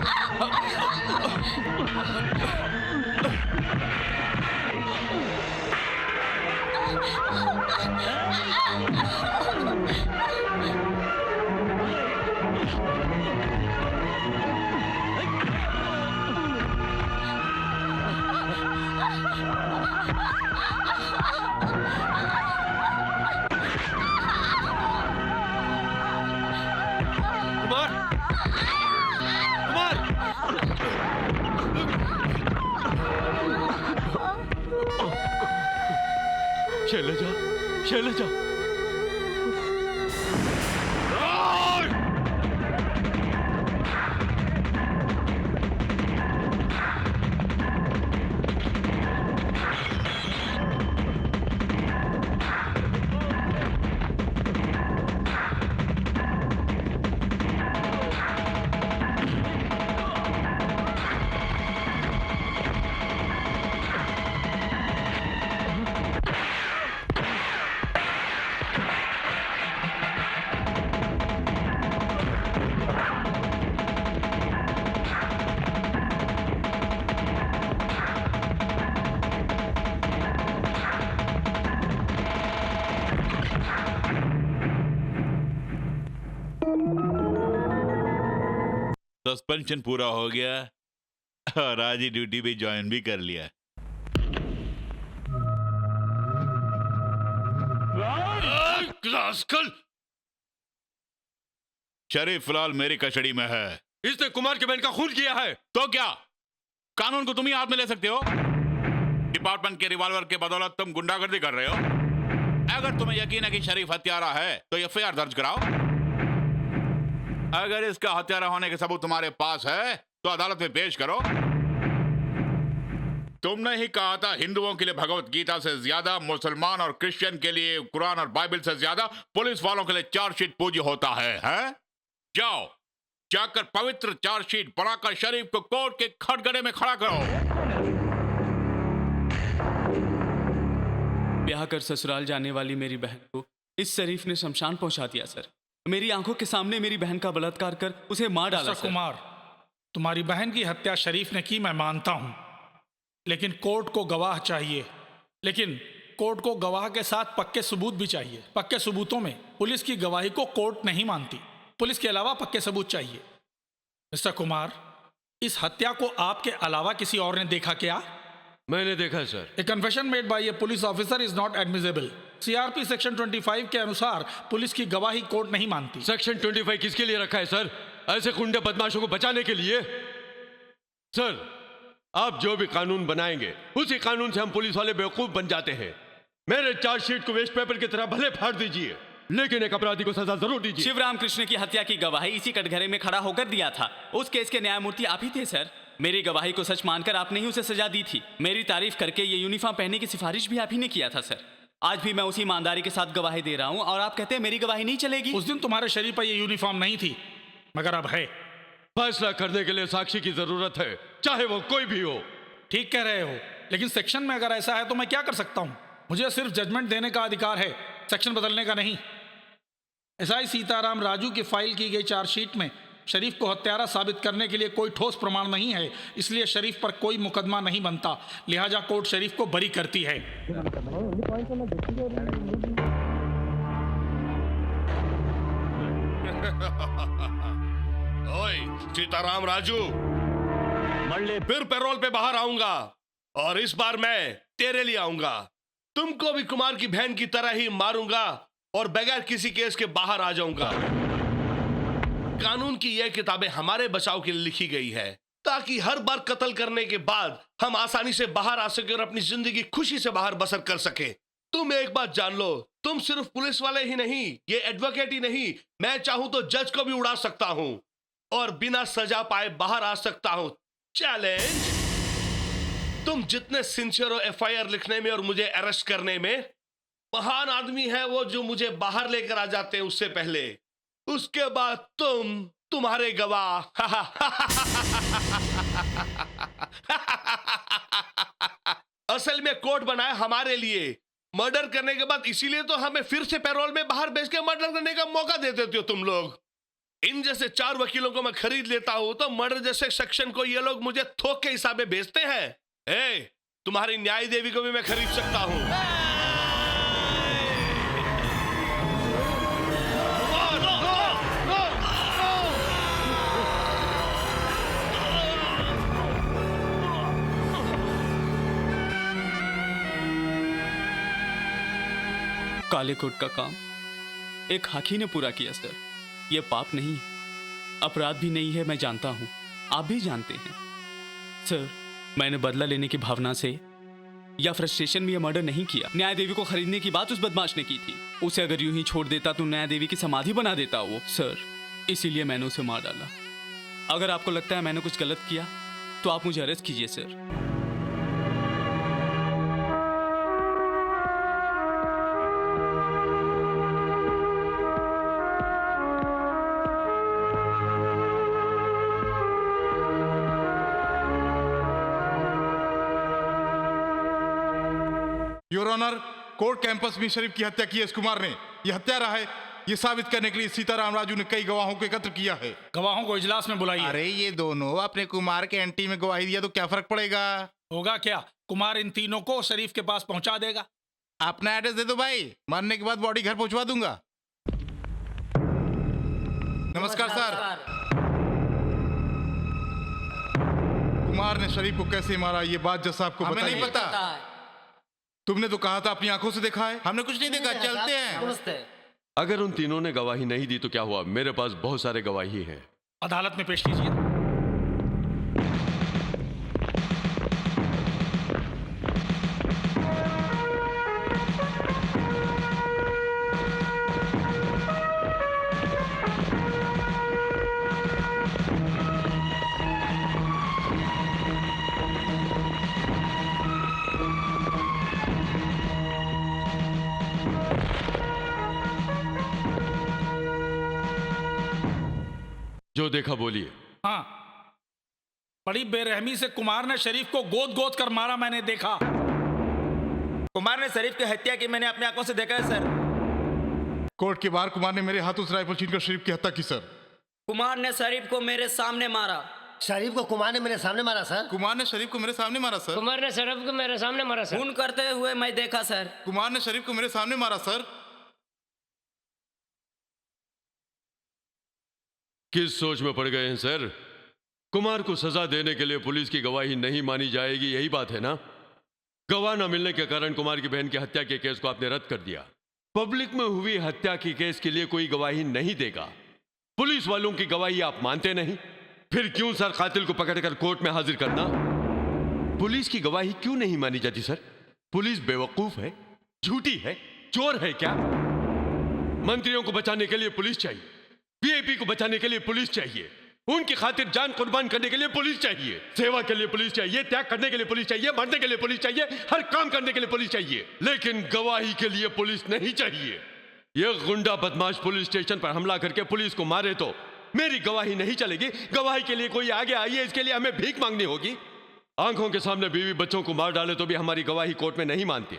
कुमार, कुमार, शैलजा, शैलजा।
सस्पेंशन पूरा हो गया और आज ही ड्यूटी पे ज्वाइन भी कर लिया। शरीफ फिलहाल मेरी कस्टडी में है।
इसने कुमार के बहन का खून किया है।
तो क्या कानून को तुम ही हाथ में ले सकते हो? डिपार्टमेंट के रिवॉल्वर के बदौलत तुम गुंडागर्दी कर रहे हो। अगर तुम्हें यकीन है कि शरीफ हत्यारा है तो एफआईआर दर्ज कराओ। अगर इसका हत्यारा होने के सबूत तुम्हारे पास है तो अदालत में पेश करो। तुमने ही कहा था हिंदुओं के लिए भगवत गीता से ज्यादा, मुसलमान और क्रिश्चियन के लिए कुरान और बाइबल से ज्यादा पुलिस वालों के लिए चार्जशीट पूज्य होता है? जाओ जाकर पवित्र चार्जशीट बनाकर शरीफ को कोर्ट के खटगड़े में खड़ा करो।
ब्याह कर ससुराल जाने वाली मेरी बहन को इस शरीफ ने शमशान पहुंचा दिया सर। मेरी आंखों के सामने मेरी बहन का बलात्कार कर उसे मार डाला सर।
कुमार, तुम्हारी बहन की हत्या शरीफ ने की, मैं मानता हूं, लेकिन कोर्ट को गवाह चाहिए। लेकिन कोर्ट को गवाह के साथ पक्के सबूत भी चाहिए। पक्के सबूतों में पुलिस की गवाही को कोर्ट नहीं मानती। पुलिस के अलावा पक्के सबूत चाहिए। मिस्टर कुमार, इस हत्या को आपके अलावा किसी और ने देखा क्या?
मैंने देखा sir.
A confession made by a police officer is not admissible. CRP section 25 के अनुसार पुलिस की गवाही कोर्ट नहीं मानती।
सेक्शन 25 किसके लिए रखा है सर? ऐसे गुंडे बदमाशों को बचाने के लिए। सर, आप जो भी कानून बनाएंगे उसी कानून से हम पुलिस वाले बेवकूफ बन जाते हैं। मेरे चार्जशीट को वेस्ट पेपर की तरह भले फाड़ दीजिए, लेकिन एक अपराधी को सजा जरूर दीजिए।
शिवराम कृष्ण की हत्या की गवाही इसी कटघरे में खड़ा होकर दिया था। उस केस के न्यायमूर्ति आप ही थे सर। मेरी गवाही को सच मानकर आपने ही उसे सजा दी थी। मेरी तारीफ करके ये यूनिफॉर्म पहनने की सिफारिश भी आप ही ने किया था सर। आज भी मैं उसी ईमानदारी के साथ गवाही दे रहा हूँ और आप कहते हैं मेरी गवाही नहीं चलेगी।
उस दिन तुम्हारे शरीर पर ये यूनिफॉर्म नहीं थी, मगर अब है।
फैसला करने के लिए साक्षी की जरूरत है, चाहे वो कोई भी हो।
ठीक कह रहे हो, लेकिन सेक्शन में अगर ऐसा है तो मैं क्या कर सकता हूँ? मुझे सिर्फ जजमेंट देने का अधिकार है, सेक्शन बदलने का नहीं। एसआई सीताराम राजू की फाइल की गई चार्जशीट में शरीफ को हत्यारा साबित करने के लिए कोई ठोस प्रमाण नहीं है, इसलिए शरीफ पर कोई मुकदमा नहीं बनता। लिहाजा कोर्ट शरीफ को बरी करती है।
ओए सीताराम राजू, फिर पैरोल पे बाहर आऊंगा और इस बार मैं तेरे लिए आऊंगा। तुमको भी कुमार की बहन की तरह ही मारूंगा और बगैर किसी केस के बाहर आ जाऊंगा। कानून की यह किताबें हमारे बचाव के लिए लिखी गई है ताकि हर बार कत्ल करने के बाद हम आसानी से बाहर आ सके और अपनी जिंदगी खुशी से बाहर बसर कर सके। तुम एक बात जान लो, तुम सिर्फ पुलिस वाले ही नहीं, ये एडवोकेट ही नहीं, मैं चाहूं तो जज को भी उड़ा सकता हूं और बिना सजा पाए बाहर आ सकता हूं। चैलेंज। तुम जितने सिंसियर हो एफआईआर लिखने में और मुझे अरेस्ट करने में, महान आदमी है वो जो मुझे बाहर लेकर आ जाते हैं उससे पहले। उसके बाद तुम तुम्हारे गवाह। असल में कोर्ट बनाया हमारे लिए, मर्डर करने के बाद, इसीलिए तो हमें फिर से पैरोल में बाहर भेज के मर्डर करने का मौका दे देते हो तुम लोग। इन जैसे 4 वकीलों को मैं खरीद लेता हूं तो मर्डर जैसे सेक्शन को ये लोग मुझे थोक के हिसाब में बेचते हैं। तुम्हारी न्याय देवी को भी मैं खरीद सकता हूं।
काले कोट का काम एक हाकी ने पूरा किया सर। यह पाप नहीं है, अपराध भी नहीं है, मैं जानता हूं, आप भी जानते हैं सर। मैंने बदला लेने की भावना से या फ्रस्ट्रेशन में यह मर्डर नहीं किया। न्याय देवी को खरीदने की बात उस बदमाश ने की थी। उसे अगर यूं ही छोड़ देता तो न्याय देवी की समाधि बना देता वो सर, इसीलिए मैंने उसे मार डाला। अगर आपको लगता है मैंने कुछ गलत किया तो आप मुझे अरेस्ट कीजिए sir.
Your honour, court campus में शरीफ की हत्या की है इस कुमार ने। यह हत्यारा है, ये साबित करने के लिए सीताराम राजू ने कई गवाहों को एकत्र किया है।
गवाहों को इजलास में बुलाइए।
अरे ये दोनों अपने कुमार के एंटी में गवाही दिया तो क्या फर्क पड़ेगा?
होगा क्या, कुमार इन तीनों को शरीफ के पास पहुंचा देगा।
अपना एड्रेस दे दो भाई, मरने के बाद बॉडी घर पहुंचवा दूंगा। नमस्कार सर। कुमार ने शरीफ को कैसे मारा ये बात जज साहब को
हमें
बताइए।
नहीं पता।
तुमने तो कहा था अपनी आंखों से देखा है। हमने कुछ नहीं देखा, चलते हैं।
अगर उन तीनों ने गवाही नहीं दी तो क्या हुआ? मेरे पास बहुत सारे गवाही हैं।
अदालत में पेश कीजिए।
जो देखा बोलिए।
हाँ, बड़ी बेरहमी से कुमार ने शरीफ को गोद गोद कर मारा, मैंने देखा।
कुमार ने शरीफ की हत्या की, मैंने अपनी आंखों से देखा है सर।
कोर्ट के बाहर कुमार ने मेरे हाथों से राइफल छीनकर शरीफ की हत्या की सर।
कुमार ने शरीफ को मेरे सामने मारा।
शरीफ को कुमार ने मेरे सामने मारा सर।
कुमार ने शरीफ को मेरे सामने मारा सर।
कुमार ने शरीफ को मेरे सामने मारा सर।
खून करते हुए मैं देखा सर।
कुमार ने शरीफ को मेरे सामने मारा सर।
किस सोच में पड़ गए हैं सर? कुमार को सजा देने के लिए पुलिस की गवाही नहीं मानी जाएगी, यही बात है ना? गवाह न मिलने के कारण कुमार की बहन की हत्या के केस को आपने रद्द कर दिया। पब्लिक में हुई हत्या की केस के लिए कोई गवाही नहीं देगा। पुलिस वालों की गवाही आप मानते नहीं, फिर क्यों सर कातिल को पकड़कर कोर्ट में हाजिर करना? पुलिस की गवाही क्यों नहीं मानी जाती सर? पुलिस बेवकूफ है, झूठी है, चोर है क्या? मंत्रियों को बचाने के लिए पुलिस चाहिए, वीआईपी को बचाने के लिए पुलिस चाहिए, उनकी खातिर जान कुर्बान करने के लिए पुलिस चाहिए, सेवा के लिए पुलिस चाहिए, त्याग करने के लिए पुलिस चाहिए, मरने के लिए पुलिस चाहिए, हर काम करने के लिए पुलिस चाहिए, लेकिन गवाही के लिए पुलिस नहीं चाहिए। यह गुंडा बदमाश पुलिस स्टेशन पर हमला करके पुलिस को मारे तो मेरी गवाही नहीं चलेगी। गवाही के लिए कोई आगे आइए, इसके लिए हमें भीख मांगनी होगी। आंखों के सामने बीवी बच्चों को मार डाले तो भी हमारी गवाही कोर्ट में नहीं मानती,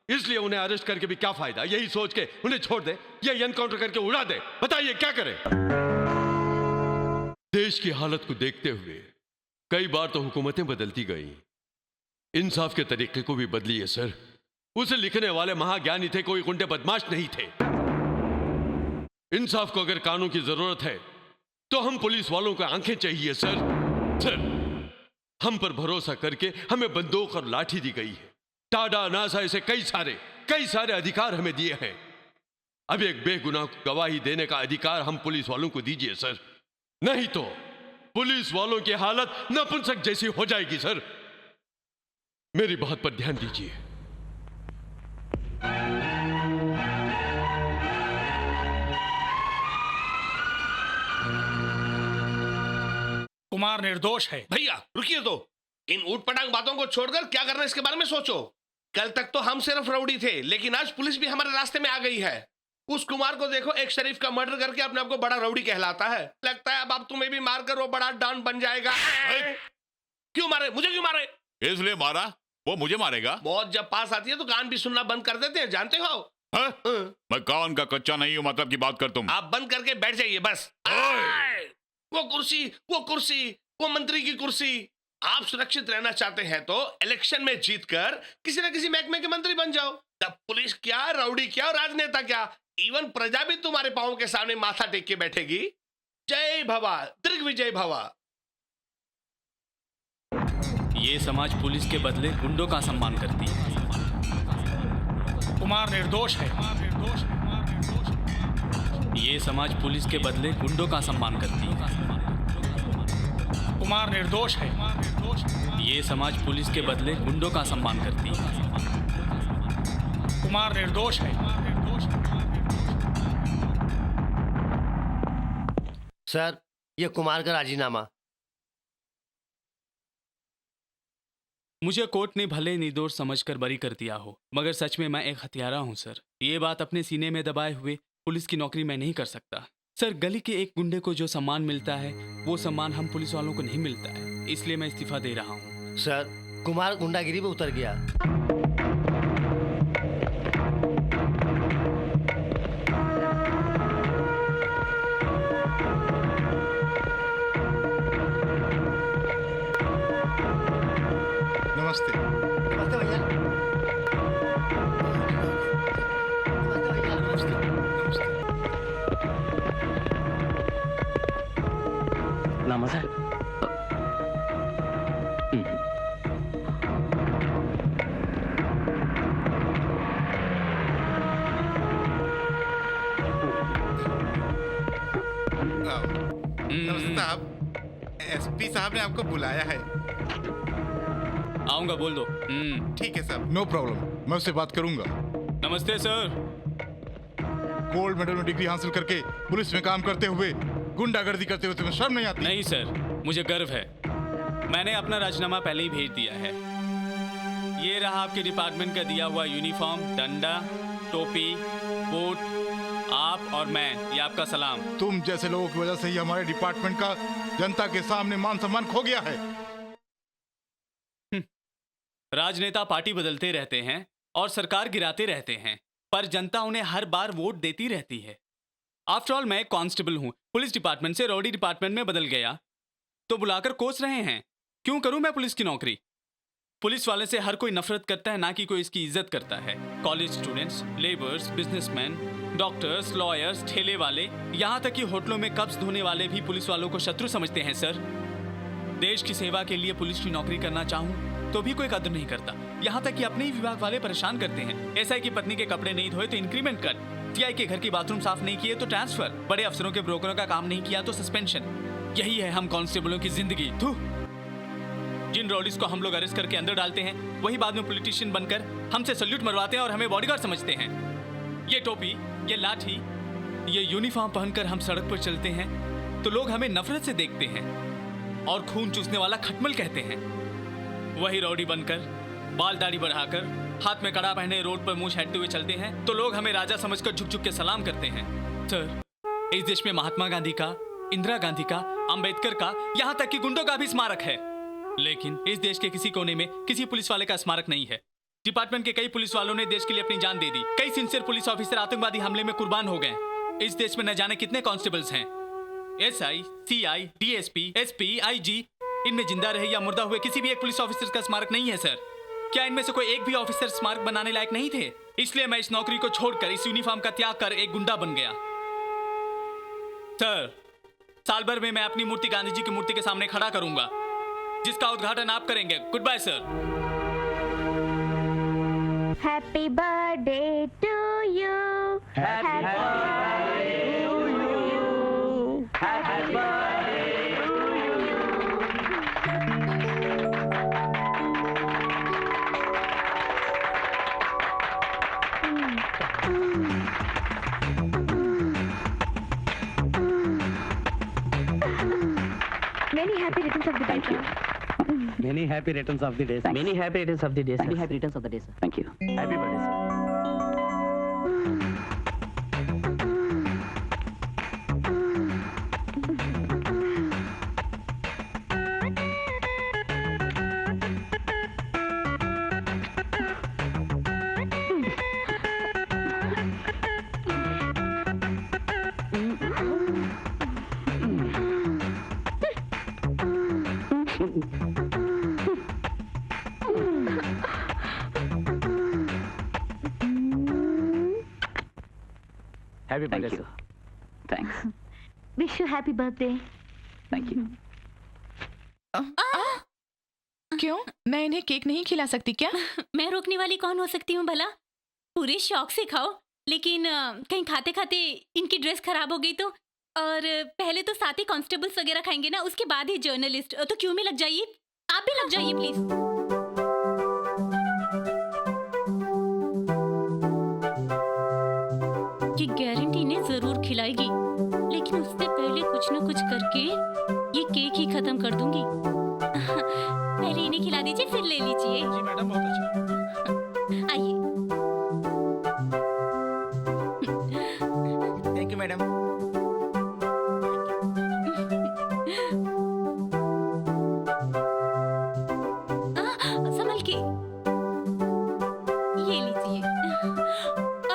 इसलिए उन्हें अरेस्ट करके भी क्या फायदा? यही सोच के उन्हें छोड़ दे या एनकाउंटर करके उड़ा दे, बताइए क्या करें? देश की हालत को देखते हुए कई बार तो हुकूमतें बदलती गई, इंसाफ के तरीके को भी बदली है सर। उसे लिखने वाले महाज्ञानी थे, कोई गुंडे बदमाश नहीं थे। इंसाफ को अगर कानून की जरूरत है तो हम पुलिस वालों को आंखें चाहिए सर। सर, हम पर भरोसा करके हमें बंदूक और लाठी दी गई है। टाडा नासा ऐसे कई सारे अधिकार हमें दिए हैं। अब एक बेगुनाह को गवाही देने का अधिकार हम पुलिस वालों को दीजिए सर, नहीं तो पुलिस वालों की हालत नपुंसक जैसी हो जाएगी सर। मेरी बात पर ध्यान दीजिए।
कुमार निर्दोष है।
भैया रुकिए तो, इन ऊट पटांग बातों को छोड़कर क्या करना इसके बारे में सोचो। कल तक तो हम सिर्फ रउडी थे, लेकिन आज पुलिस भी हमारे रास्ते में आ गई है। उस कुमार को देखो, एक शरीफ का मर्डर करके अपने आप को बड़ा रउडी कहलाता है। लगता है अब तुम्हें भी मारकर वो बड़ा डॉन बन जाएगा। क्यों मारे? मुझे क्यों मारे?
इसलिए मारा, वो मुझे मारेगा।
मौत जब पास आती है तो कान भी सुनना बंद कर देते हैं, जानते हो?
मैं कान का कच्चा नहीं हूँ, मतलब की बात कर तुम।
आप बंद करके बैठ जाइए बस। वो कुर्सी, वो कुर्सी, वो मंत्री की कुर्सी। आप सुरक्षित रहना चाहते हैं तो इलेक्शन में जीतकर किसी न किसी महकमे के मंत्री बन जाओ। तब पुलिस क्या, राउडी क्या, राजनेता क्या, इवन प्रजा भी तुम्हारे पांव के सामने माथा टेक के बैठेगी। जय भवा, दिग्विजय भवा।
ये समाज पुलिस के बदले गुंडों का सम्मान करती है।
कुमार निर्दोष है।
ये समाज पुलिस के बदले गुंडों का सम्मान करती है।
कुमार निर्दोष है।
ये समाज पुलिस के बदले गुंडों का सम्मान करती है।
कुमार निर्दोष है।
सर, ये कुमार का राजीनामा।
मुझे कोर्ट ने भले निर्दोष समझकर बरी कर दिया हो, मगर सच में मैं एक हत्यारा हूं सर। ये बात अपने सीने में दबाए हुए पुलिस की नौकरी मैं नहीं कर सकता सर। गली के एक गुंडे को जो सम्मान मिलता है वो सम्मान हम पुलिस वालों को नहीं मिलता है, इसलिए मैं इस्तीफा दे रहा हूँ।
सर, कुमार गुंडागिरी में उतर गया।
नमस्ते।
नमस्ते भैया। नमस्ते भैया।
नमस्ते।
नमस्ते।
नमस्ते साहब, एसपी साहब ने आपको बुलाया है।
आऊंगा, बोल दो।
ठीक है साहब, नो प्रॉब्लम, मैं उससे बात करूंगा।
नमस्ते सर।
गोल्ड मेडल में डिग्री हासिल करके पुलिस में काम करते हुए गुंडागर्दी करते हुए तुम्हें शर्म नहीं आती?
नहीं सर, मुझे गर्व है। मैंने अपना राजीनामा पहले ही भेज दिया है। ये रहा आपके डिपार्टमेंट का दिया हुआ यूनिफॉर्म, डंडा, टोपी, कोट, आप और मैं, ये आपका सलाम।
तुम जैसे लोगों की वजह से ही हमारे डिपार्टमेंट का जनता के सामने मान सम्मान खो गया है।
राजनेता पार्टी बदलते रहते हैं और सरकार गिराते रहते हैं, पर जनता उन्हें हर बार वोट देती रहती है। आफ्टर ऑल मैं एक कांस्टेबल हूं, पुलिस डिपार्टमेंट से रॉडी डिपार्टमेंट में बदल गया तो बुलाकर कोस रहे हैं। क्यों करूं मैं पुलिस की नौकरी? पुलिस वाले से हर कोई नफरत करता है, ना कि कोई इसकी इज्जत करता है। College students, labours, businessman, doctors, lawyers, ठेले वाले, यहाँ तक कि होटलों में कब्ज धोने वाले भी पुलिस वालों को शत्रु समझते हैं सर। देश की सेवा के लिए पुलिस की नौकरी करना चाहूँ तो भी कोई कदर नहीं करता। यहाँ तक कि अपने ही विभाग वाले परेशान करते हैं। एसआई की पत्नी के कपड़े नहीं धोए तो इंक्रीमेंट कट, टीआई के घर की बाथरूम साफ नहीं किए तो ट्रांसफर, बड़े अफसरों के ब्रोकरों का काम नहीं किया तो सस्पेंशन। यही है हम कांस्टेबलों की जिंदगी। जिन रॉडीज को हम लोग अरेस्ट करके अंदर डालते हैं वही बाद में पॉलिटिशियन बनकर हमसे सल्यूट मरवाते हैं और हमें बॉडीगार्ड समझते हैं। ये टोपी, ये लाठी, ये यूनिफॉर्म पहनकर हम सड़क पर चलते हैं तो लोग हमें नफरत से देखते हैं और खून चूसने वाला खटमल कहते हैं। वही रॉडी बनकर, बाल दाढ़ी बढ़ाकर, हाथ में कड़ा पहने रोड पर मुंह छेड़ते हुए चलते हैं तो लोग हमें राजा समझकर झुक झुक के सलाम करते हैं। सर, इस देश में महात्मा गांधी का, इंदिरा गांधी का, अंबेडकर का, यहाँ तक कि गुंडों का भी स्मारक है, लेकिन इस देश के किसी कोने में किसी पुलिस वाले का स्मारक नहीं है। डिपार्टमेंट के कई पुलिस वालों ने देश के लिए अपनी जान दे दी। कई सिंसियर पुलिस ऑफिसर आतंकवादी हमले में कुर्बान हो गए। इस देश में न जाने कितने कांस्टेबल्स हैं। SI, CI, DSP, SP, IG, इनमें जिंदा रहे या मुर्दा हुए किसी भी एक पुलिस ऑफिसर का स्मारक नहीं है सर। क्या इनमें से कोई एक भी ऑफिसर स्मारक बनाने लायक नहीं थे? इसलिए मैं इस नौकरी को छोड़कर, इस यूनिफॉर्म का त्याग कर एक गुंडा बन गया। सर, साल भर में मैं अपनी मूर्ति गांधी जी की मूर्ति के सामने खड़ा करूंगा, जिसका उद्घाटन आप करेंगे। Goodbye sir.
Happy birthday to you. Happy birthday to you. Happy birthday to you. Many happy returns of the day. Thank you.
Many happy returns of the day. Thanks.
Many happy returns of the day, sir.
Many happy returns of the day, sir.
Thank you.
Happy birthday, sir. Happy
Thank
birthday
you.
Sir.
Thanks. Wish you happy birthday.
Thank you.
क्यों? मैं इन्हें cake नहीं खिला सकती क्या?
मैं रोकने वाली कौन हो सकती हूँ भला? पूरे शौक से खाओ, लेकिन कहीं खाते खाते इनकी ड्रेस खराब हो गई तो? और पहले तो साथ ही कांस्टेबल्स वगैरह खाएंगे ना, उसके बाद ही जर्नलिस्ट। तो क्यों में लग जाइए, आप भी लग जाइए प्लीज। ये गारंटी ने जरूर खिलाएगी, लेकिन उससे पहले कुछ न कुछ करके ये केक ही खत्म कर दूंगी। पहले इन्हें खिला दीजिए, फिर ले लीजिए।
जी मैडम, बहुत अच्छा।
आइए।
Thank you madam.
संभल के, ये लीजिए।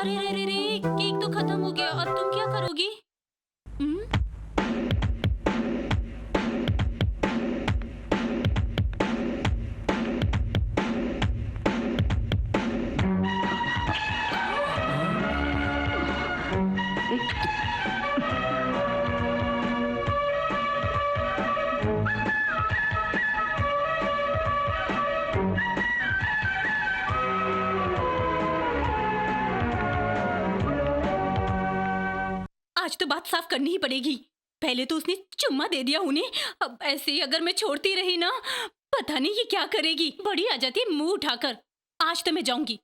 अरे रे रे रे, केक तो खत्म हो गया, और तुम क्या करोगी? आज तो बात साफ करनी ही पड़ेगी। पहले तो उसने चुम्मा दे दिया उन्हें, अब ऐसे ही अगर मैं छोड़ती रही ना, पता नहीं ये क्या करेगी। बड़ी आ जाती है मुंह उठाकर। आज तो मैं जाऊंगी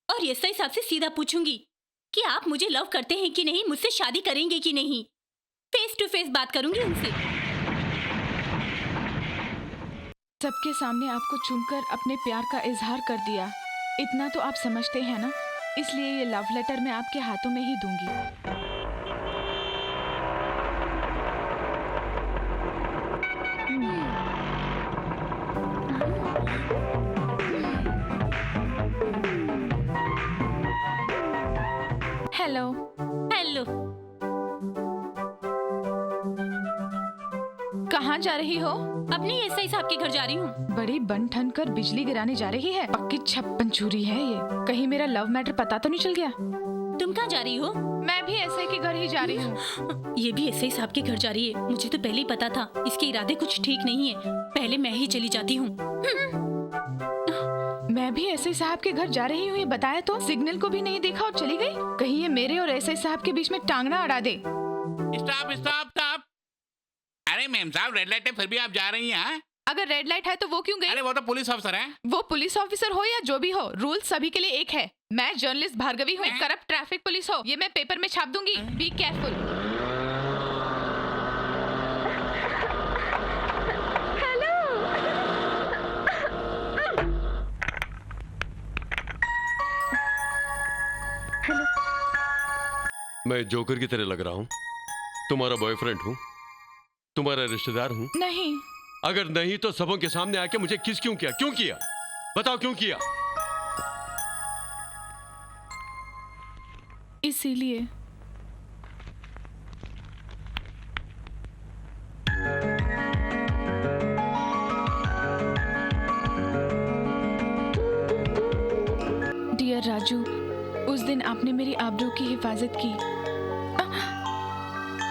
और एसआई साहब से सीधा पूछूंगी कि आप मुझे लव करते हैं कि नहीं, मुझसे शादी करेंगे कि नहीं। फेस टू फेस बात करूंगी उनसे।
सबके सामने आपको चूमकर अपने प्यार का इजहार कर दिया, इतना तो आप समझते हैं ना। इसलिए ये लव लेटर मैं आपके हाथों में ही दूंगी। हेलो।
हेलो।
कहाँ जा रही हो?
अपने एसआई साहब के घर जा रही हूँ।
बड़ी बन ठन कर बिजली गिराने जा रही है। पक्की छप्पन छुरी है ये। कहीं मेरा लव मैटर पता तो नहीं चल गया?
तुम कहाँ जा रही हो?
मैं भी एसआई के घर ही जा रही हूँ।
ये भी एसआई साहब के घर जा रही है। मुझे तो पहले ही पता था इसके इरादे कुछ ठीक नहीं है। पहले मैं ही चली जाती हूँ।
मैं भी एसआई साहब के घर जा रही हूँ, ये बताया तो। सिग्नल को भी नहीं देखा और चली गई। कहीं ये मेरे और एसआई साहब के बीच में टांगना अड़ा दे।
Stop stop stop. अरे मैम साहब, रेड लाइट है फिर भी आप जा रही हैं?
अगर रेड लाइट है तो वो क्यों गई?
अरे वो तो पुलिस ऑफिसर है।
वो पुलिस ऑफिसर हो या जो भी हो, रूल सभी के लिए एक है। मैं जर्नलिस्ट भार्गवी हूँ, करप्ट ट्रैफिक पुलिस हो, ये मैं पेपर में छाप दूंगी। Be careful.
मैं जोकर की तरह लग रहा हूँ? तुम्हारा बॉयफ्रेंड हूँ, तुम्हारा रिश्तेदार हूँ।
नहीं।
अगर नहीं तो सबों के सामने आके मुझे किस क्यों किया? क्यों किया? बताओ क्यों किया?
इसीलिए। डियर राजू, उस दिन आपने मेरी आबरू की हिफाजत की।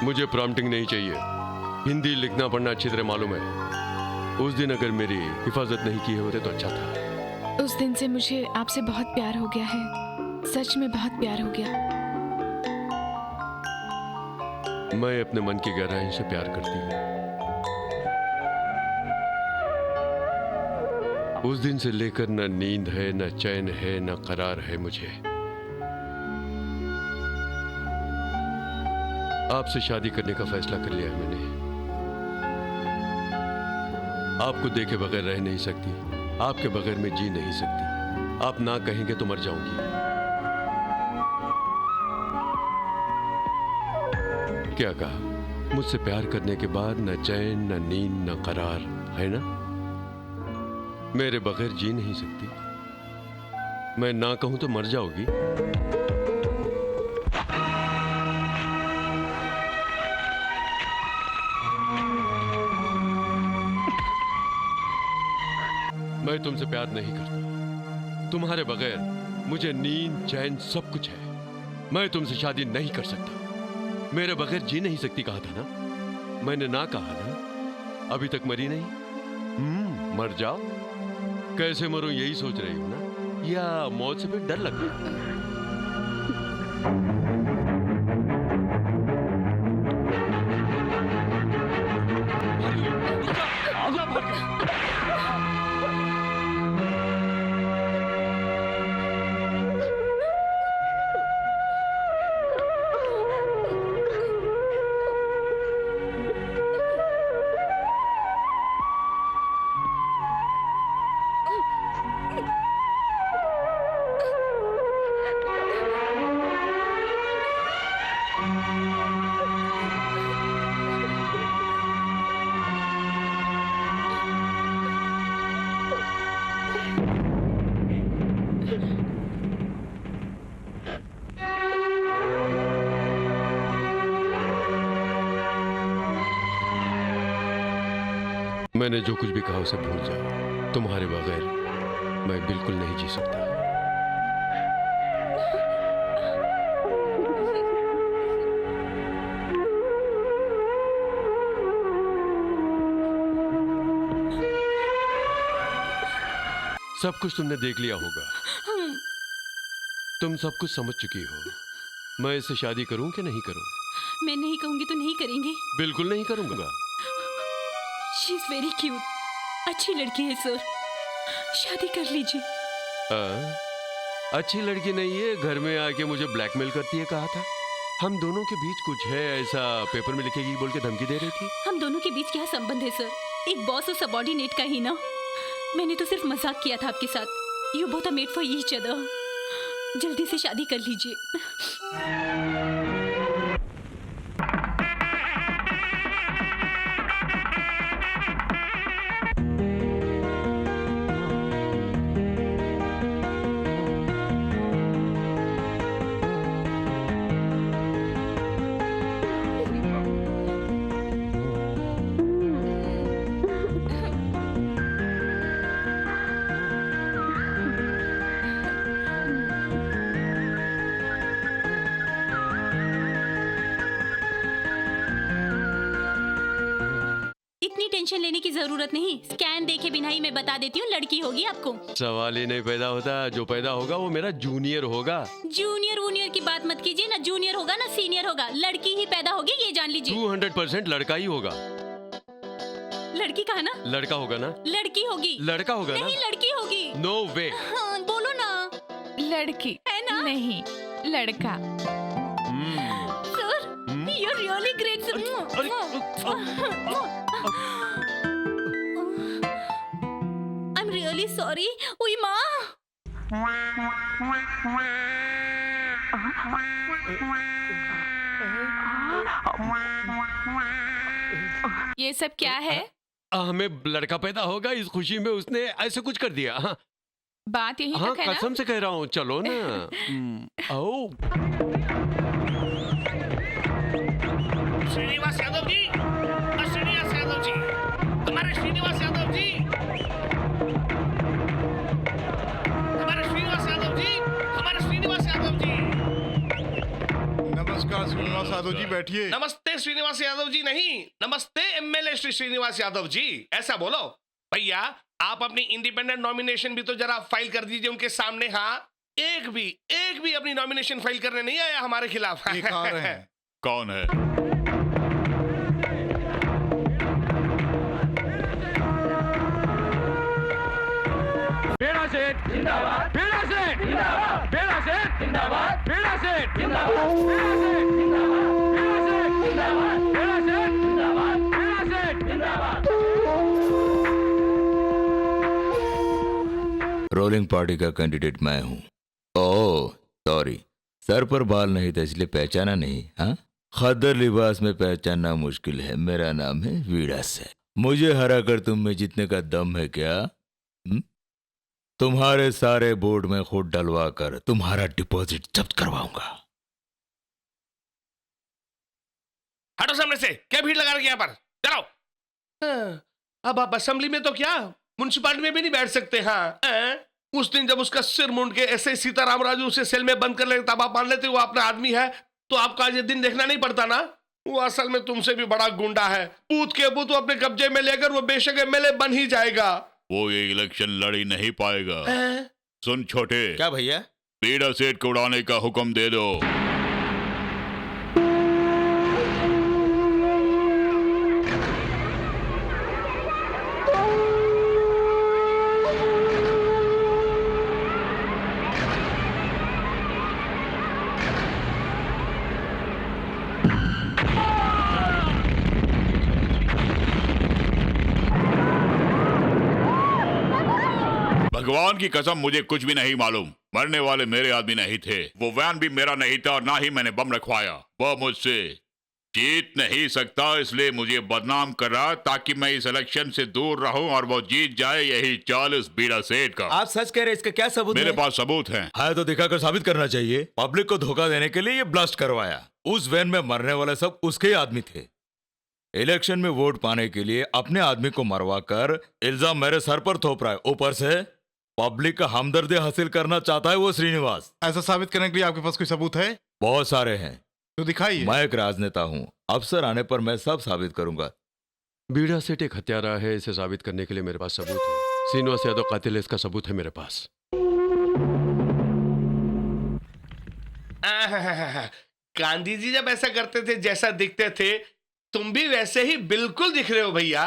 मुझे प्रॉम्प्टिंग नहीं चाहिए। हिंदी लिखना पढ़ना अच्छी तरह मालूम है। उस दिन अगर मेरी हिफाजत नहीं की होते तो अच्छा था।
उस दिन से मुझे आपसे बहुत प्यार हो गया है, सच में बहुत प्यार हो गया।
मैं अपने मन की गहराई से प्यार करती हूँ। उस दिन से लेकर न नींद है, न चैन है, न करार है मुझे। आपसे शादी करने का फैसला कर लिया है मैंने। आपको देखे बगैर रह नहीं सकती, आपके बगैर मैं जी नहीं सकती। आप ना कहेंगे तो मर जाऊंगी। क्या कहा? मुझसे प्यार करने के बाद न चैन, न नींद, न करार, है ना? मेरे बगैर जी नहीं सकती। मैं ना कहूं तो मर जाओगी। मैं तुमसे प्यार नहीं करता। तुम्हारे बगैर मुझे नींद चैन सब कुछ है। मैं तुमसे शादी नहीं कर सकता। मेरे बगैर जी नहीं सकती कहा था ना। मैंने ना कहा ना। अभी तक मरी नहीं। मर जाओ। कैसे मरूं यही सोच रही हो ना, या मौत से फिर डर लगता है? मैंने जो कुछ भी कहा उसे भूल जाओ। तुम्हारे बगैर मैं बिल्कुल नहीं जी सकता। सब कुछ तुमने देख लिया होगा। तुम सब कुछ समझ चुकी हो। मैं इससे शादी करूं कि नहीं करूं?
मैं नहीं कहूंगी तो नहीं करेंगे।
बिल्कुल नहीं करूंगा।
शी इज वेरी क्यूट, अच्छी लड़की है सर, शादी कर लीजिए।
अच्छी लड़की नहीं है, घर में आके मुझे ब्लैकमेल करती है कहा था। हम दोनों के बीच कुछ है ऐसा पेपर में लिखेगी बोल के धमकी दे रही थी।
हम दोनों के बीच क्या संबंध है सर? एक बॉस और सबऑर्डिनेट का ही ना। मैंने तो सिर्फ मजाक किया था आपके साथ। You both are made for each other. जल्दी से शादी कर लीजिए। टेंशन लेने की जरूरत नहीं। स्कैन देखे बिना ही मैं बता देती हूँ, लड़की होगी आपको।
सवाल ही नहीं पैदा होता। जो पैदा होगा वो मेरा जूनियर होगा।
जूनियर वूनियर की बात मत कीजिए। ना जूनियर होगा ना सीनियर होगा, लड़की ही पैदा होगी, ये जान लीजिए।
200% लड़का ही होगा।
लड़की कहा ना?
लड़का होगा ना?
लड़की होगी।
लड़का होगा ना?
नहीं, लड़की होगी।
No way.
हाँ, बोलो ना।
लड़की
है ना?
नहीं, लड़का।
Sir, you are really great sir. I'm really sorry. उई माँ।
ये सब क्या है?
हमें लड़का पैदा होगा, इस खुशी में उसने ऐसे कुछ कर दिया। हाँ,
बात यही
हाँ,
तक है ना?
कसम से कह रहा हूँ, चलो ना। आओ।
श्रीनिवास यादव जी, श्रीनिवास यादव जी, हमारे श्रीनिवास यादव जी, हमारे श्रीनिवास यादव जी, हमारे श्रीनिवास यादव जी।
नमस्कार श्रीनिवास यादव जी, बैठिए।
नमस्ते श्रीनिवास यादव जी नहीं, नमस्ते एमएलए श्री श्रीनिवास यादव जी, ऐसा बोलो। भैया आप अपनी इंडिपेंडेंट नॉमिनेशन भी तो जरा फाइल कर दीजिए उनके सामने। हाँ, एक भी अपनी नॉमिनेशन फाइल करने नहीं आया हमारे खिलाफ।
एक आ रहे हैं।
कौन है?
बेड़ा सेठ जिंदाबाद, बेड़ा सेठ जिंदाबाद, बेड़ा सेठ जिंदाबाद, बेड़ा सेठ जिंदाबाद, बेड़ा सेठ जिंदाबाद, बेड़ा सेठ जिंदाबाद, बेड़ा सेठ जिंदाबाद, बेड़ा सेठ जिंदाबाद।
रोलिंग पार्टी का कैंडिडेट मैं हूँ। ओह सॉरी, सर पर बाल नहीं था इसलिए पहचाना नहीं। हाँ, खद्दर लिबास में पहचानना मुश्किल है। मेरा नाम है वीड़ा सेठ। मुझे हरा कर तुम में जीतने का दम है क्या? तुम्हारे सारे बोर्ड में खुद डलवा कर तुम्हारा डिपॉजिट जब्त करवाऊंगा।
हटो सामने से, क्या भीड़ लगा रखी यहाँ पर? चलो। अब आप असेंबली में तो क्या म्युनिसिपालिटी में भी नहीं बैठ सकते। हाँ उस दिन जब उसका सिर मुंड के ऐसे सीताराम राजू उसे सेल में बंद कर ले तब आप मान लेते वो अपना आदमी है, तो आपका ये दिन देखना नहीं पड़ता ना। वो असल में तुमसे भी बड़ा गुंडा है। बूथ के बूथ अपने कब्जे में लेकर वो बेशक एमएलए बन ही जाएगा।
वो ये इलेक्शन लड़ ही नहीं पाएगा। सुन छोटे,
क्या भैया?
बीड़ा सेठ को उड़ाने का हुक्म दे दो। भगवान की कसम मुझे कुछ भी नहीं मालूम। मरने वाले मेरे आदमी नहीं थे, वो वैन भी मेरा नहीं था और ना ही मैंने बम रखवाया। वो मुझसे जीत नहीं सकता, इसलिए मुझे बदनाम कर रहा ताकि मैं इस इलेक्शन से दूर रहूं और वो जीत जाए। यही चाल इस बीड़ा सेठ का।
आप सच कह रहे, इसका क्या सबूत
मेरे
है?
पास सबूत है।
है तो दिखाकर साबित करना चाहिए। पब्लिक को धोखा देने के लिए ये ब्लास्ट करवाया। उस वैन में मरने वाले सब उसके ही आदमी थे। इलेक्शन में वोट पाने के लिए अपने आदमी को मरवा कर इल्जाम मेरे सर पर थोप रहा है। ऊपर से पब्लिक का हमदर्दी हासिल करना चाहता है वो श्रीनिवास।
ऐसा साबित करने के लिए आपके पास कोई सबूत है?
बहुत सारे हैं।
तो दिखाइए।
मैं एक राजनेता हूँ, अफसर आने पर मैं सब साबित करूंगा।
बीड़ा सेठ एक हत्यारा है, इसे साबित करने के लिए मेरे पास सबूत है। श्रीनिवास यादव कातिल है, इसका सबूत है मेरे पास।
गांधी जी जब ऐसा करते थे जैसा दिखते थे, तुम भी वैसे ही बिल्कुल दिख रहे हो भैया।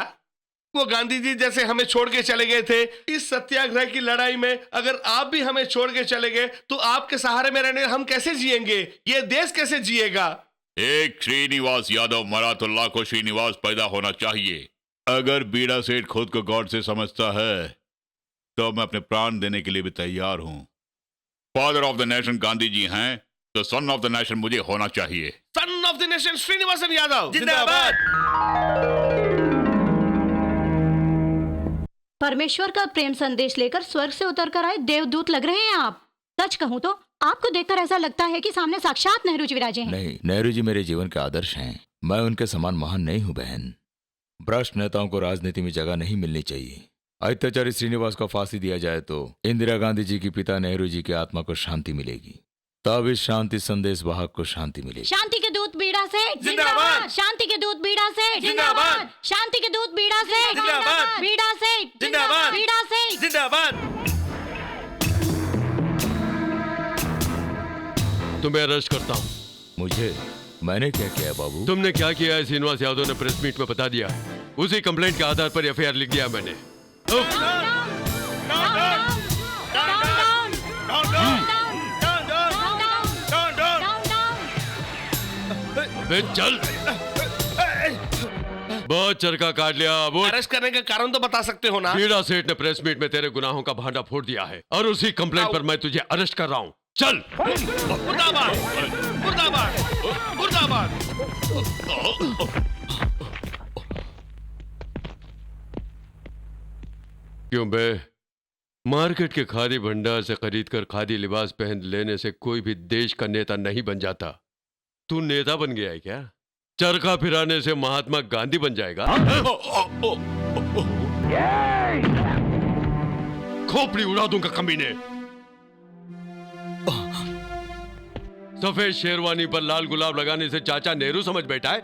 वो गांधी जी जैसे हमें छोड़ के चले गए थे, इस सत्याग्रह की लड़ाई में अगर आप भी हमें छोड़ के चले गए तो आपके सहारे में रहने हम कैसे जिएंगे? ये देश कैसे जिएगा?
एक श्रीनिवास यादव मरा तो लाखों श्रीनिवास पैदा होना चाहिए। अगर बीड़ा सेठ खुद को गॉड से समझता है तो मैं अपने प्राण देने के लिए भी तैयार हूँ। Father of the nation Gandhi ji हैं तो सन ऑफ द नेशन मुझे होना चाहिए।
Son of the nation Srinivasan Yadav
जिंदाबाद।
परमेश्वर का प्रेम संदेश लेकर स्वर्ग से उतर कर आए देवदूत लग रहे हैं आप। सच कहूँ तो आपको देखकर ऐसा लगता है कि सामने साक्षात नेहरू जी विराजे हैं।
नहीं, नेहरू जी मेरे जीवन के आदर्श हैं। मैं उनके समान महान नहीं हूँ बहन। भ्रष्ट नेताओं को राजनीति में जगह नहीं मिलनी चाहिए। अत्याचारी श्रीनिवास को फांसी दिया जाए तो इंदिरा गांधी जी की पिता नेहरू जी की आत्मा को शांति मिलेगी। तब इस शांति संदेश वाहक को शांति मिलेगी।
शांति के दूत बीड़ा से
जिंदाबाद।
शांति के दूत बीड़ा से
जिंदाबाद।
शांति के दूत बीड़ा से
जिंदाबाद।
बीड़ा से
जिंदाबाद।
बीड़ा से
जिंदाबाद।
तुम्हें अरेस्ट करता हूँ।
मुझे? मैंने क्या किया बाबू?
तुमने क्या किया है श्रीनिवास यादव ने प्रेस मीट में बता दिया है। उसी कंप्लेंट के आधार पर एफआईआर लिख दिया मैंने। चल, बहुत चरखा काट लिया। वो
अरेस्ट करने का कारण तो बता सकते हो ना?
बीड़ा सेठ ने प्रेस मीट में तेरे गुनाहों का भांडा फोड़ दिया है और उसी कंप्लेंट पर मैं तुझे अरेस्ट कर रहा हूँ। चल।
मुर्दाबाद, मुर्दाबाद, मुर्दाबाद।
क्यों बे? मार्केट के खादी भंडार से खरीद कर खादी लिबास पहन लेने से कोई भी देश का नेता नहीं बन जाता। तू नेता बन गया है क्या? चरखा फिराने से महात्मा गांधी बन जाएगा? खोपड़ी उड़ा दूंगा कमीने। सफेद शेरवानी पर लाल गुलाब लगाने से चाचा नेहरू समझ बैठा है?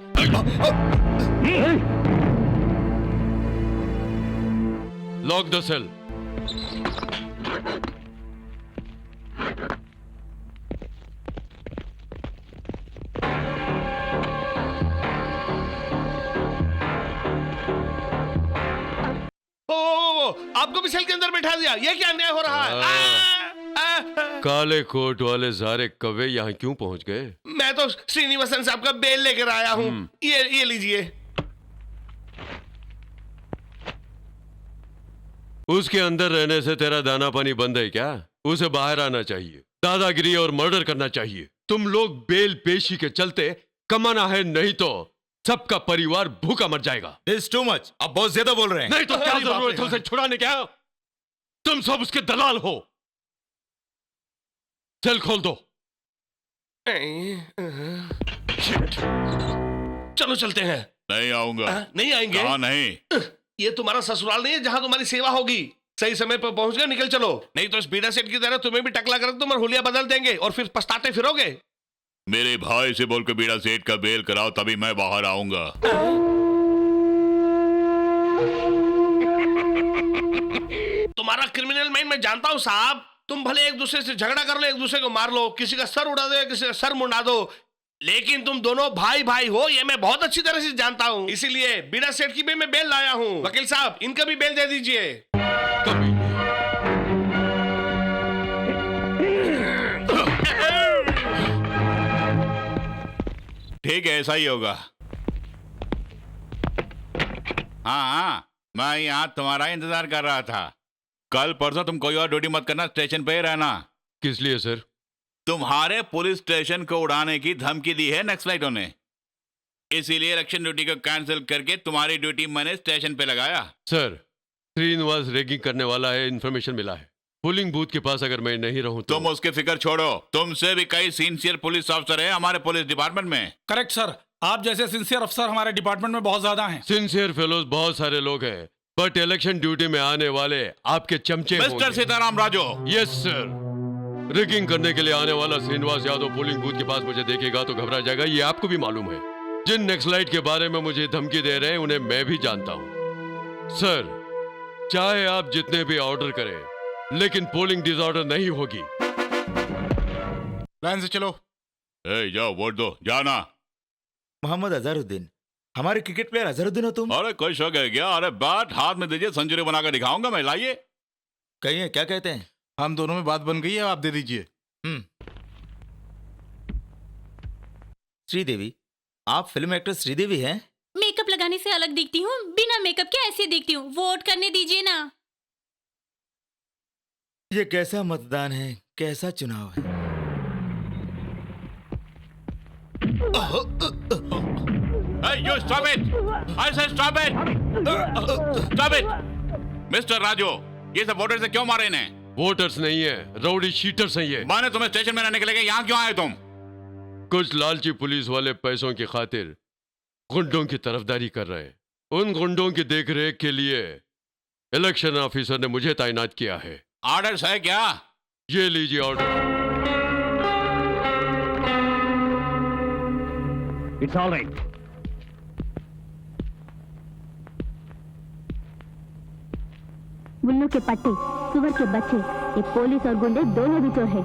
Lock the cell.
आपको भी सेल के अंदर बैठा दिया, ये क्या अन्याय हो रहा है?
काले कोट वाले सारे कव्वे यहाँ क्यों पहुंच गए?
मैं तो श्रीनिवासन साहब का बेल लेकर आया हूँ। ये लीजिए।
उसके अंदर रहने से तेरा दाना पानी बंद है क्या? उसे बाहर आना चाहिए। दादागिरी और मर्डर करना चाहिए। तुम लोग बेल पेशी के चलते कमाना है, नहीं तो सबका परिवार भूखा मर जाएगा।
This too much। अब बहुत ज्यादा बोल रहे हैं।
नहीं तो क्या जरूरत है उसे छुड़ाने? क्या तुम सब उसके दलाल हो? सेल खोल दो।
चलो चलते हैं।
नहीं आऊंगा।
नहीं आएंगे?
नहीं।
ये तुम्हारा ससुराल नहीं है जहां तुम्हारी सेवा होगी। सही समय पर पहुंच गए, निकल चलो, नहीं तो इस बीड़ा सेठ की तरह तुम्हें भी टकला कर तुम हुलिया बदल देंगे और फिर पछताते फिरोगे।
मेरे भाई से बोल के बीड़ा सेठ का बेल कराओ, तभी मैं बाहर आऊंगा।
तुम्हारा क्रिमिनल माइंड मैं जानता हूँ साहब। तुम भले एक दूसरे से झगड़ा कर लो, एक दूसरे को मार लो, किसी का सर उड़ा दो, किसी का सर मुंडा दो, लेकिन तुम दोनों भाई भाई हो, ये मैं बहुत अच्छी तरह से जानता हूँ। इसीलिए बीड़ा सेठ की भी मैं बेल लाया हूँ। वकील साहब, इनका भी बेल दे दीजिए।
ठीक है, ऐसा ही होगा। हाँ, मैं यहाँ तुम्हारा इंतजार कर रहा था। कल परसों तुम कोई और ड्यूटी मत करना, स्टेशन पे ही रहना।
किस लिए सर?
तुम्हारे पुलिस स्टेशन को उड़ाने की धमकी दी है नक्सलाइटों ने, इसीलिए इलेक्शन ड्यूटी को कैंसिल करके तुम्हारी ड्यूटी मैंने स्टेशन पे लगाया।
सर, श्रीनिवास रेगिंग करने वाला है, इन्फॉर्मेशन मिला है। पोलिंग बूथ के पास अगर मैं नहीं रहूं तो।
तुम उसकी फिक्र छोड़ो, तुमसे भी कई सिंसियर पुलिस अफसर है हमारे पुलिस डिपार्टमेंट में।
करेक्ट सर, आप जैसे सिंसियर अफसर हमारे डिपार्टमेंट में बहुत ज्यादा हैं।
सिंसियर फेलोज बहुत सारे लोग हैं, बट इलेक्शन ड्यूटी में आने वाले आपके चमचे
mister Sitaram Raju.
Yes sir, rigging करने के लिए आने वाला श्रीनिवास यादव पोलिंग बूथ के पास मुझे देखेगा तो घबरा जाएगा, ये आपको भी मालूम है। जिन नक्सलाइट के बारे में मुझे धमकी दे रहे हैं उन्हें मैं भी जानता हूँ। सर, चाहे आप जितने भी ऑर्डर करें, लेकिन पोलिंग डिसऑर्डर नहीं होगी।
लाइन से चलो।
जाओ वोट दो, जाना।
मोहम्मद अजहरुद्दीन, हमारे क्रिकेट प्लेयर अजहरुद्दीन हो तुम?
अरे कोई शक है क्या? अरे बैट हाथ में दीजिए, सेंचुरी बनाकर दिखाऊंगा मैं, लाइए।
कहिए, क्या कहते हैं?
हम दोनों में बात बन गई है, आप दे दीजिए।
श्रीदेवी, आप फिल्म एक्ट्रेस श्रीदेवी हैं?
मेकअप लगाने से अलग दिखती हूँ, बिना मेकअप के ऐसे दिखती हूँ। वोट करने दीजिए ना।
ये कैसा मतदान है, कैसा चुनाव है?
Hey, you stop it! I said stop it! Stop it! Mister Raju, ये सब वोटर से क्यों मारे इन्हें?
वोटर्स नहीं है, रउडी शीटर्स हैं ये।
मैंने तुम्हें स्टेशन में रहने के लिए यहाँ क्यों आए तुम?
कुछ लालची पुलिस वाले पैसों की खातिर गुंडों की तरफदारी कर रहे हैं। उन गुंडों की देखरेख के लिए इलेक्शन ऑफिसर ने मुझे तैनात किया है।
ऑर्डर्स है क्या?
ये लीजिए ऑर्डर।
It's all right.
गुल्लू के पट्टे, सुअर के बच्चे, ये पुलिस और गुंडे दोनों भी चोर हैं।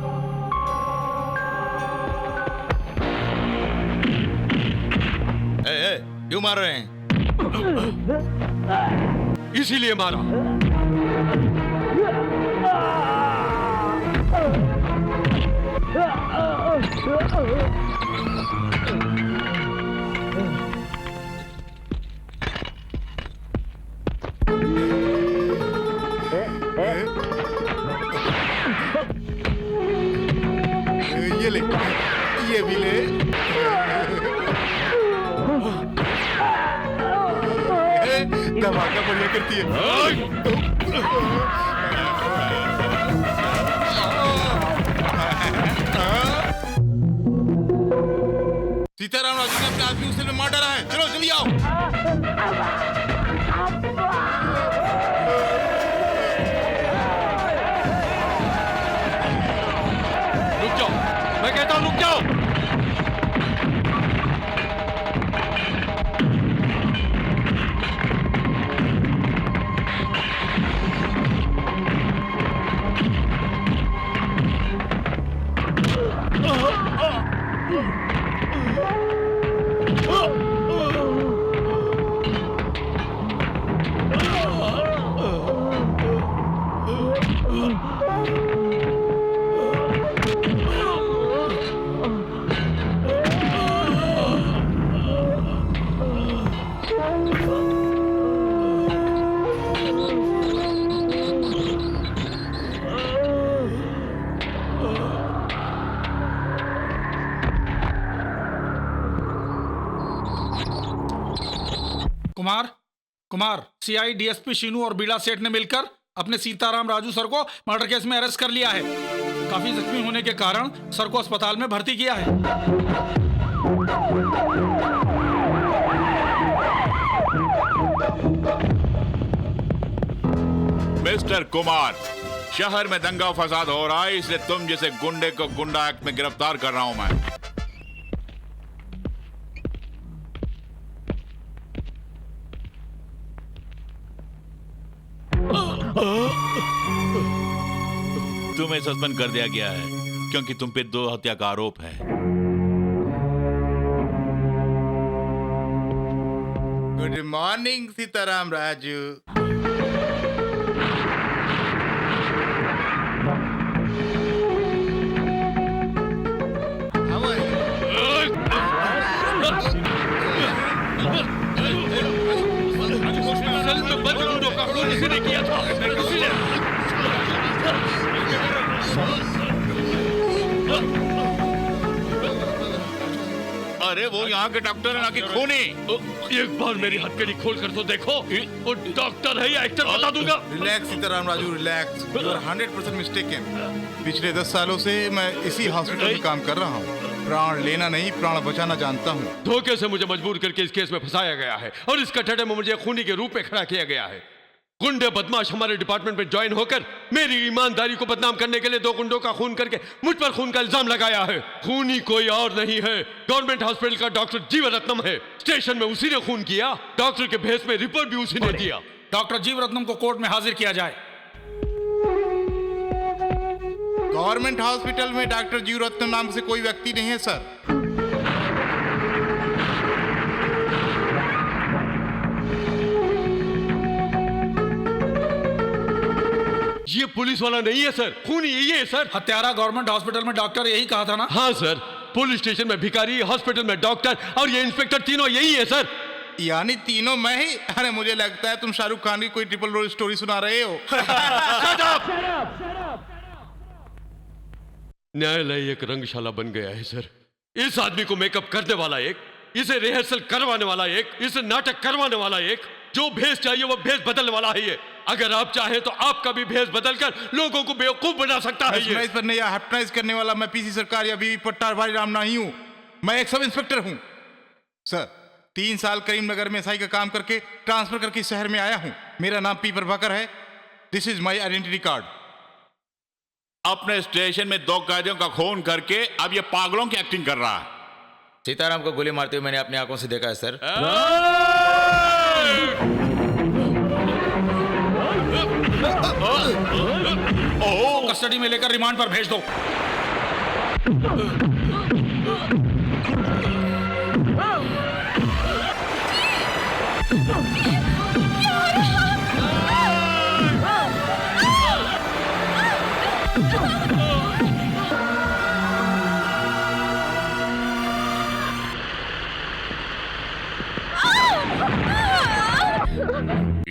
क्यों मार रहे हैं?
इसीलिए मारा।
ये ले, ये भी ले। धमाका बढ़िया करती है। सीताराम राजू ने अपने आदमी उसे में मार डाला है। चलो जल्दी आओ।
रुक जाओ, मैं कहता हूं रुक जाओ।
कुमार, सीआई डीएसपी शीनू और बीड़ा सेठ ने मिलकर अपने सीताराम राजू सर को मर्डर केस में अरेस्ट कर लिया है। काफी जख्मी होने के कारण सर को अस्पताल में भर्ती किया है।
मिस्टर कुमार, शहर में दंगा फसाद हो रहा है, इसलिए तुम जैसे गुंडे को गुंडा एक्ट में गिरफ्तार कर रहा हूं मैं। तुम्हें सस्पेंड कर दिया गया है क्योंकि तुम पे 2 हत्या का आरोप है।
Good morning Sitaram Raju.
अरे वो यहाँ के डॉक्टर है ना कि खूनी।
एक बार मेरी हथकड़ी खोल कर तो देखो, वो डॉक्टर है या एक्टर बता दूंगा।
Relax Sitaram Raju, relax. You are 100% mistaken. पिछले 10 सालों से मैं इसी हॉस्पिटल में काम कर रहा हूँ। प्राण लेना नहीं, प्राण बचाना जानता हूँ।
धोखे से मुझे मजबूर करके इस केस में फंसाया गया है और इस कटहरे में मुझे खूनी के रूप में खड़ा किया गया है। गुंडे बदमाश हमारे डिपार्टमेंट में ज्वाइन होकर मेरी ईमानदारी को बदनाम करने के लिए 2 गुंडों का खून करके मुझ पर खून का इल्जाम लगाया है। खूनी कोई और नहीं है, गवर्नमेंट हॉस्पिटल का डॉक्टर जीवरत्नम है। स्टेशन में उसी ने खून किया, डॉक्टर के भेस में रिपोर्ट भी उसी ने दिया।
डॉक्टर जीवरत्नम को कोर्ट में हाजिर किया जाए।
गवर्नमेंट हॉस्पिटल में डॉक्टर जीवरत्नम नाम से कोई व्यक्ति नहीं है सर।
ये पुलिस वाला नहीं है सर, खूनी यही है सर।
हत्यारा गवर्नमेंट हॉस्पिटल में डॉक्टर, यही कहा था ना?
हाँ सर, पुलिस स्टेशन में भिखारी, हॉस्पिटल में डॉक्टर और ये इंस्पेक्टर, तीनों यही है सर।
यानी तीनों मैं ही? अरे मुझे लगता है तुम शाहरुख खान की कोई ट्रिपल रोल स्टोरी सुना रहे हो।
न्यायालय एक रंगशाला बन गया है सर। इस आदमी को मेकअप करने वाला एक, इसे रिहर्सल करवाने वाला एक, इसे नाटक करवाने वाला एक, जो भेष चाहिए वो भेष बदलने वाला है ये। अगर आप चाहें तो आपका भी भेष बदलकर लोगों को बेवकूफ बना सकता है ये।
पर नहीं, या हिप्नोटाइज करने वाला मैं पीसी सरकार या बीवी पट्टार भाई राम नहीं हूं। मैं एक सब इंस्पेक्टर हूं सर। 3 साल करीमनगर में एसआई का काम करके ट्रांसफर करके शहर में आया हूं। मेरा नाम पी प्रभाकर है। This is my identity card.
अपने स्टेशन में 2 कैदियों का खून करके अब ये पागलों की एक्टिंग कर रहा है।
सीताराम को गोली मारते हुए मैंने अपनी आंखों से देखा है सर।
कस्टडी में लेकर रिमांड पर भेज दो।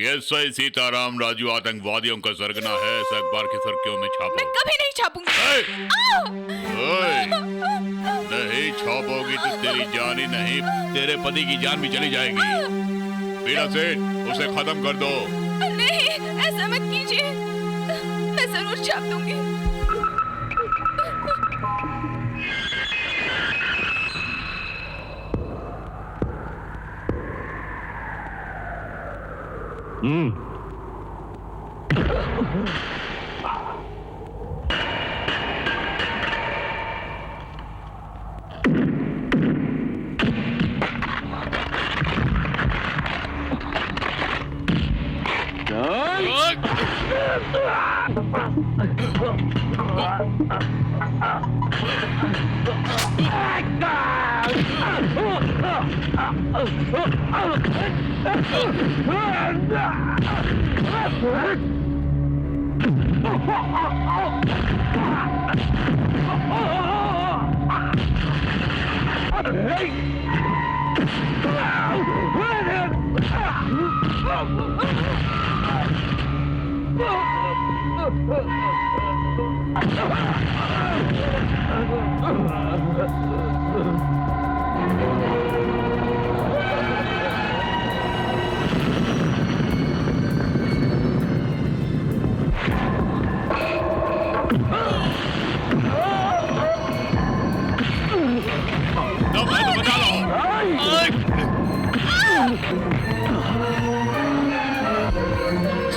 एसआई सीताराम राजू आतंकवादियों का सरगना है। इस अखबार की सुर्खियों में छापो।
मैं कभी नहीं छापूंगी।
नहीं छापोगी तो तेरी जान ही नहीं, तेरे पति की जान भी चली जाएगी। वीरा सेठ, उसे खत्म कर दो।
नहीं, ऐसा मत कीजिए। मैं जरूर छाप दूंगी।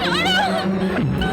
छोड़ो!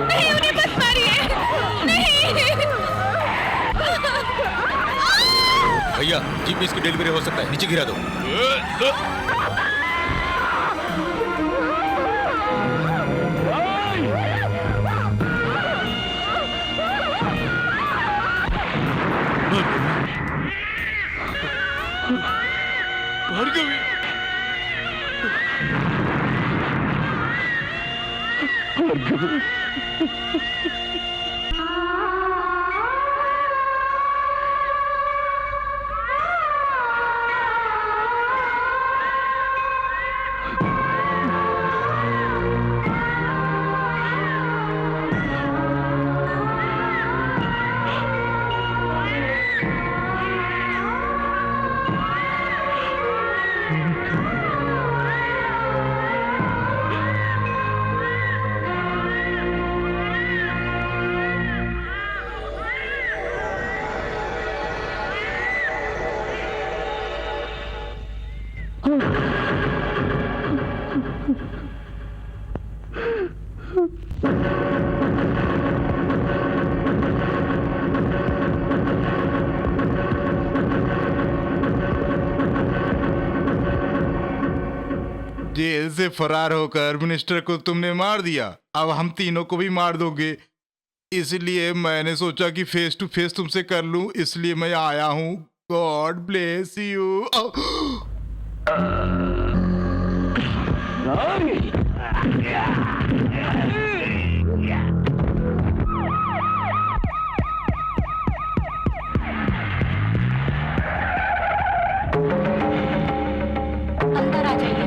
नहीं, उन्हें मत मारिए। नहीं।
भैया जीप में इसकी डिलीवरी हो सकता है, नीचे गिरा दो।
भार्गवी,
जेल से फरार होकर मिनिस्टर को तुमने मार दिया, अब हम तीनों को भी मार दोगे। इसलिए मैंने सोचा कि फेस टू फेस तुमसे कर लूं, इसलिए मैं आया हूं। God bless you.
अंदर आ जाइए।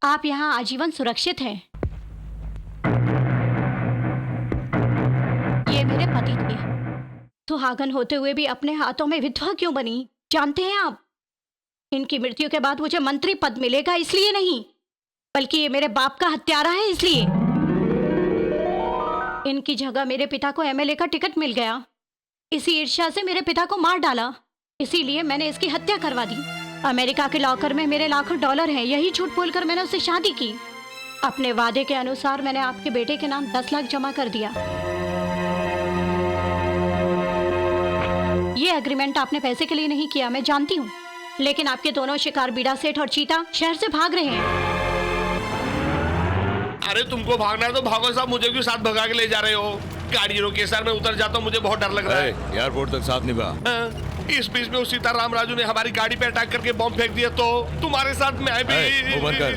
आप यहाँ आजीवन सुरक्षित हैं। ये मेरे पति थे। सुहागन होते हुए भी अपने हाथों में विधवा क्यों बनी, जानते हैं आप? इनकी मृत्यु के बाद मुझे मंत्री पद मिलेगा इसलिए नहीं, बल्कि ये मेरे बाप का हत्यारा है इसलिए। इनकी जगह मेरे पिता को एमएलए का टिकट मिल गया। इसी ईर्ष्या से मेरे पिता को मार डाला, इसीलिए मैंने इसकी हत्या करवा दी। अमेरिका के लॉकर में मेरे लाखों डॉलर हैं, यही झूठ बोलकर मैंने उससे शादी की। अपने वादे के अनुसार मैंने आपके बेटे के नाम 10 लाख जमा कर दिया। ये एग्रीमेंट आपने पैसे के लिए नहीं किया, मैं जानती हूँ, लेकिन आपके दोनों शिकार बीड़ा सेठ और चीता शहर से भाग रहे हैं।
अरे तुमको भागना है तो भागो साहब, मुझे क्यों साथ भगा के ले जा रहे हो? गाड़ी रोके सर, मैं उतर जाता हूँ, मुझे बहुत डर लग रहा है।
एयरपोर्ट तक साथ निभा।
इस बीच में उस सीताराम राजू ने हमारी गाड़ी पे अटैक करके बॉम्ब फेंक दिया तो तुम्हारे साथ मैं भी।
वो बंद कर।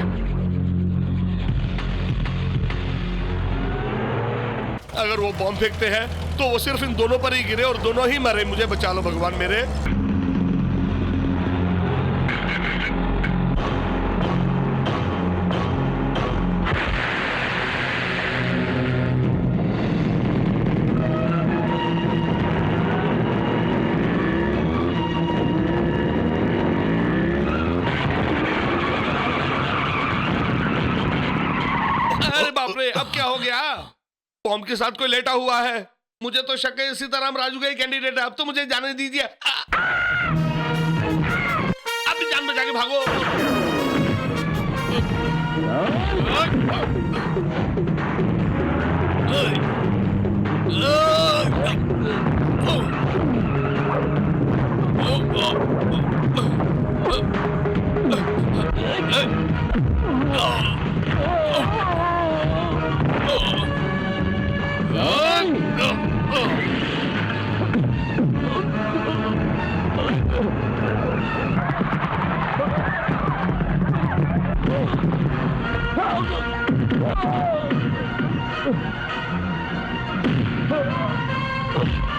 अगर वो बॉम्ब फेंकते हैं तो वो सिर्फ इन दोनों पर ही गिरे और दोनों ही मरे। मुझे बचा लो भगवान मेरे। अब क्या हो गया? बॉम्ब के साथ कोई लेटा हुआ है। मुझे तो शक है सीताराम राजू का ही कैंडिडेट है। अब तो मुझे जाने दीजिए। अब भी जान बचा के भागो।
Oh,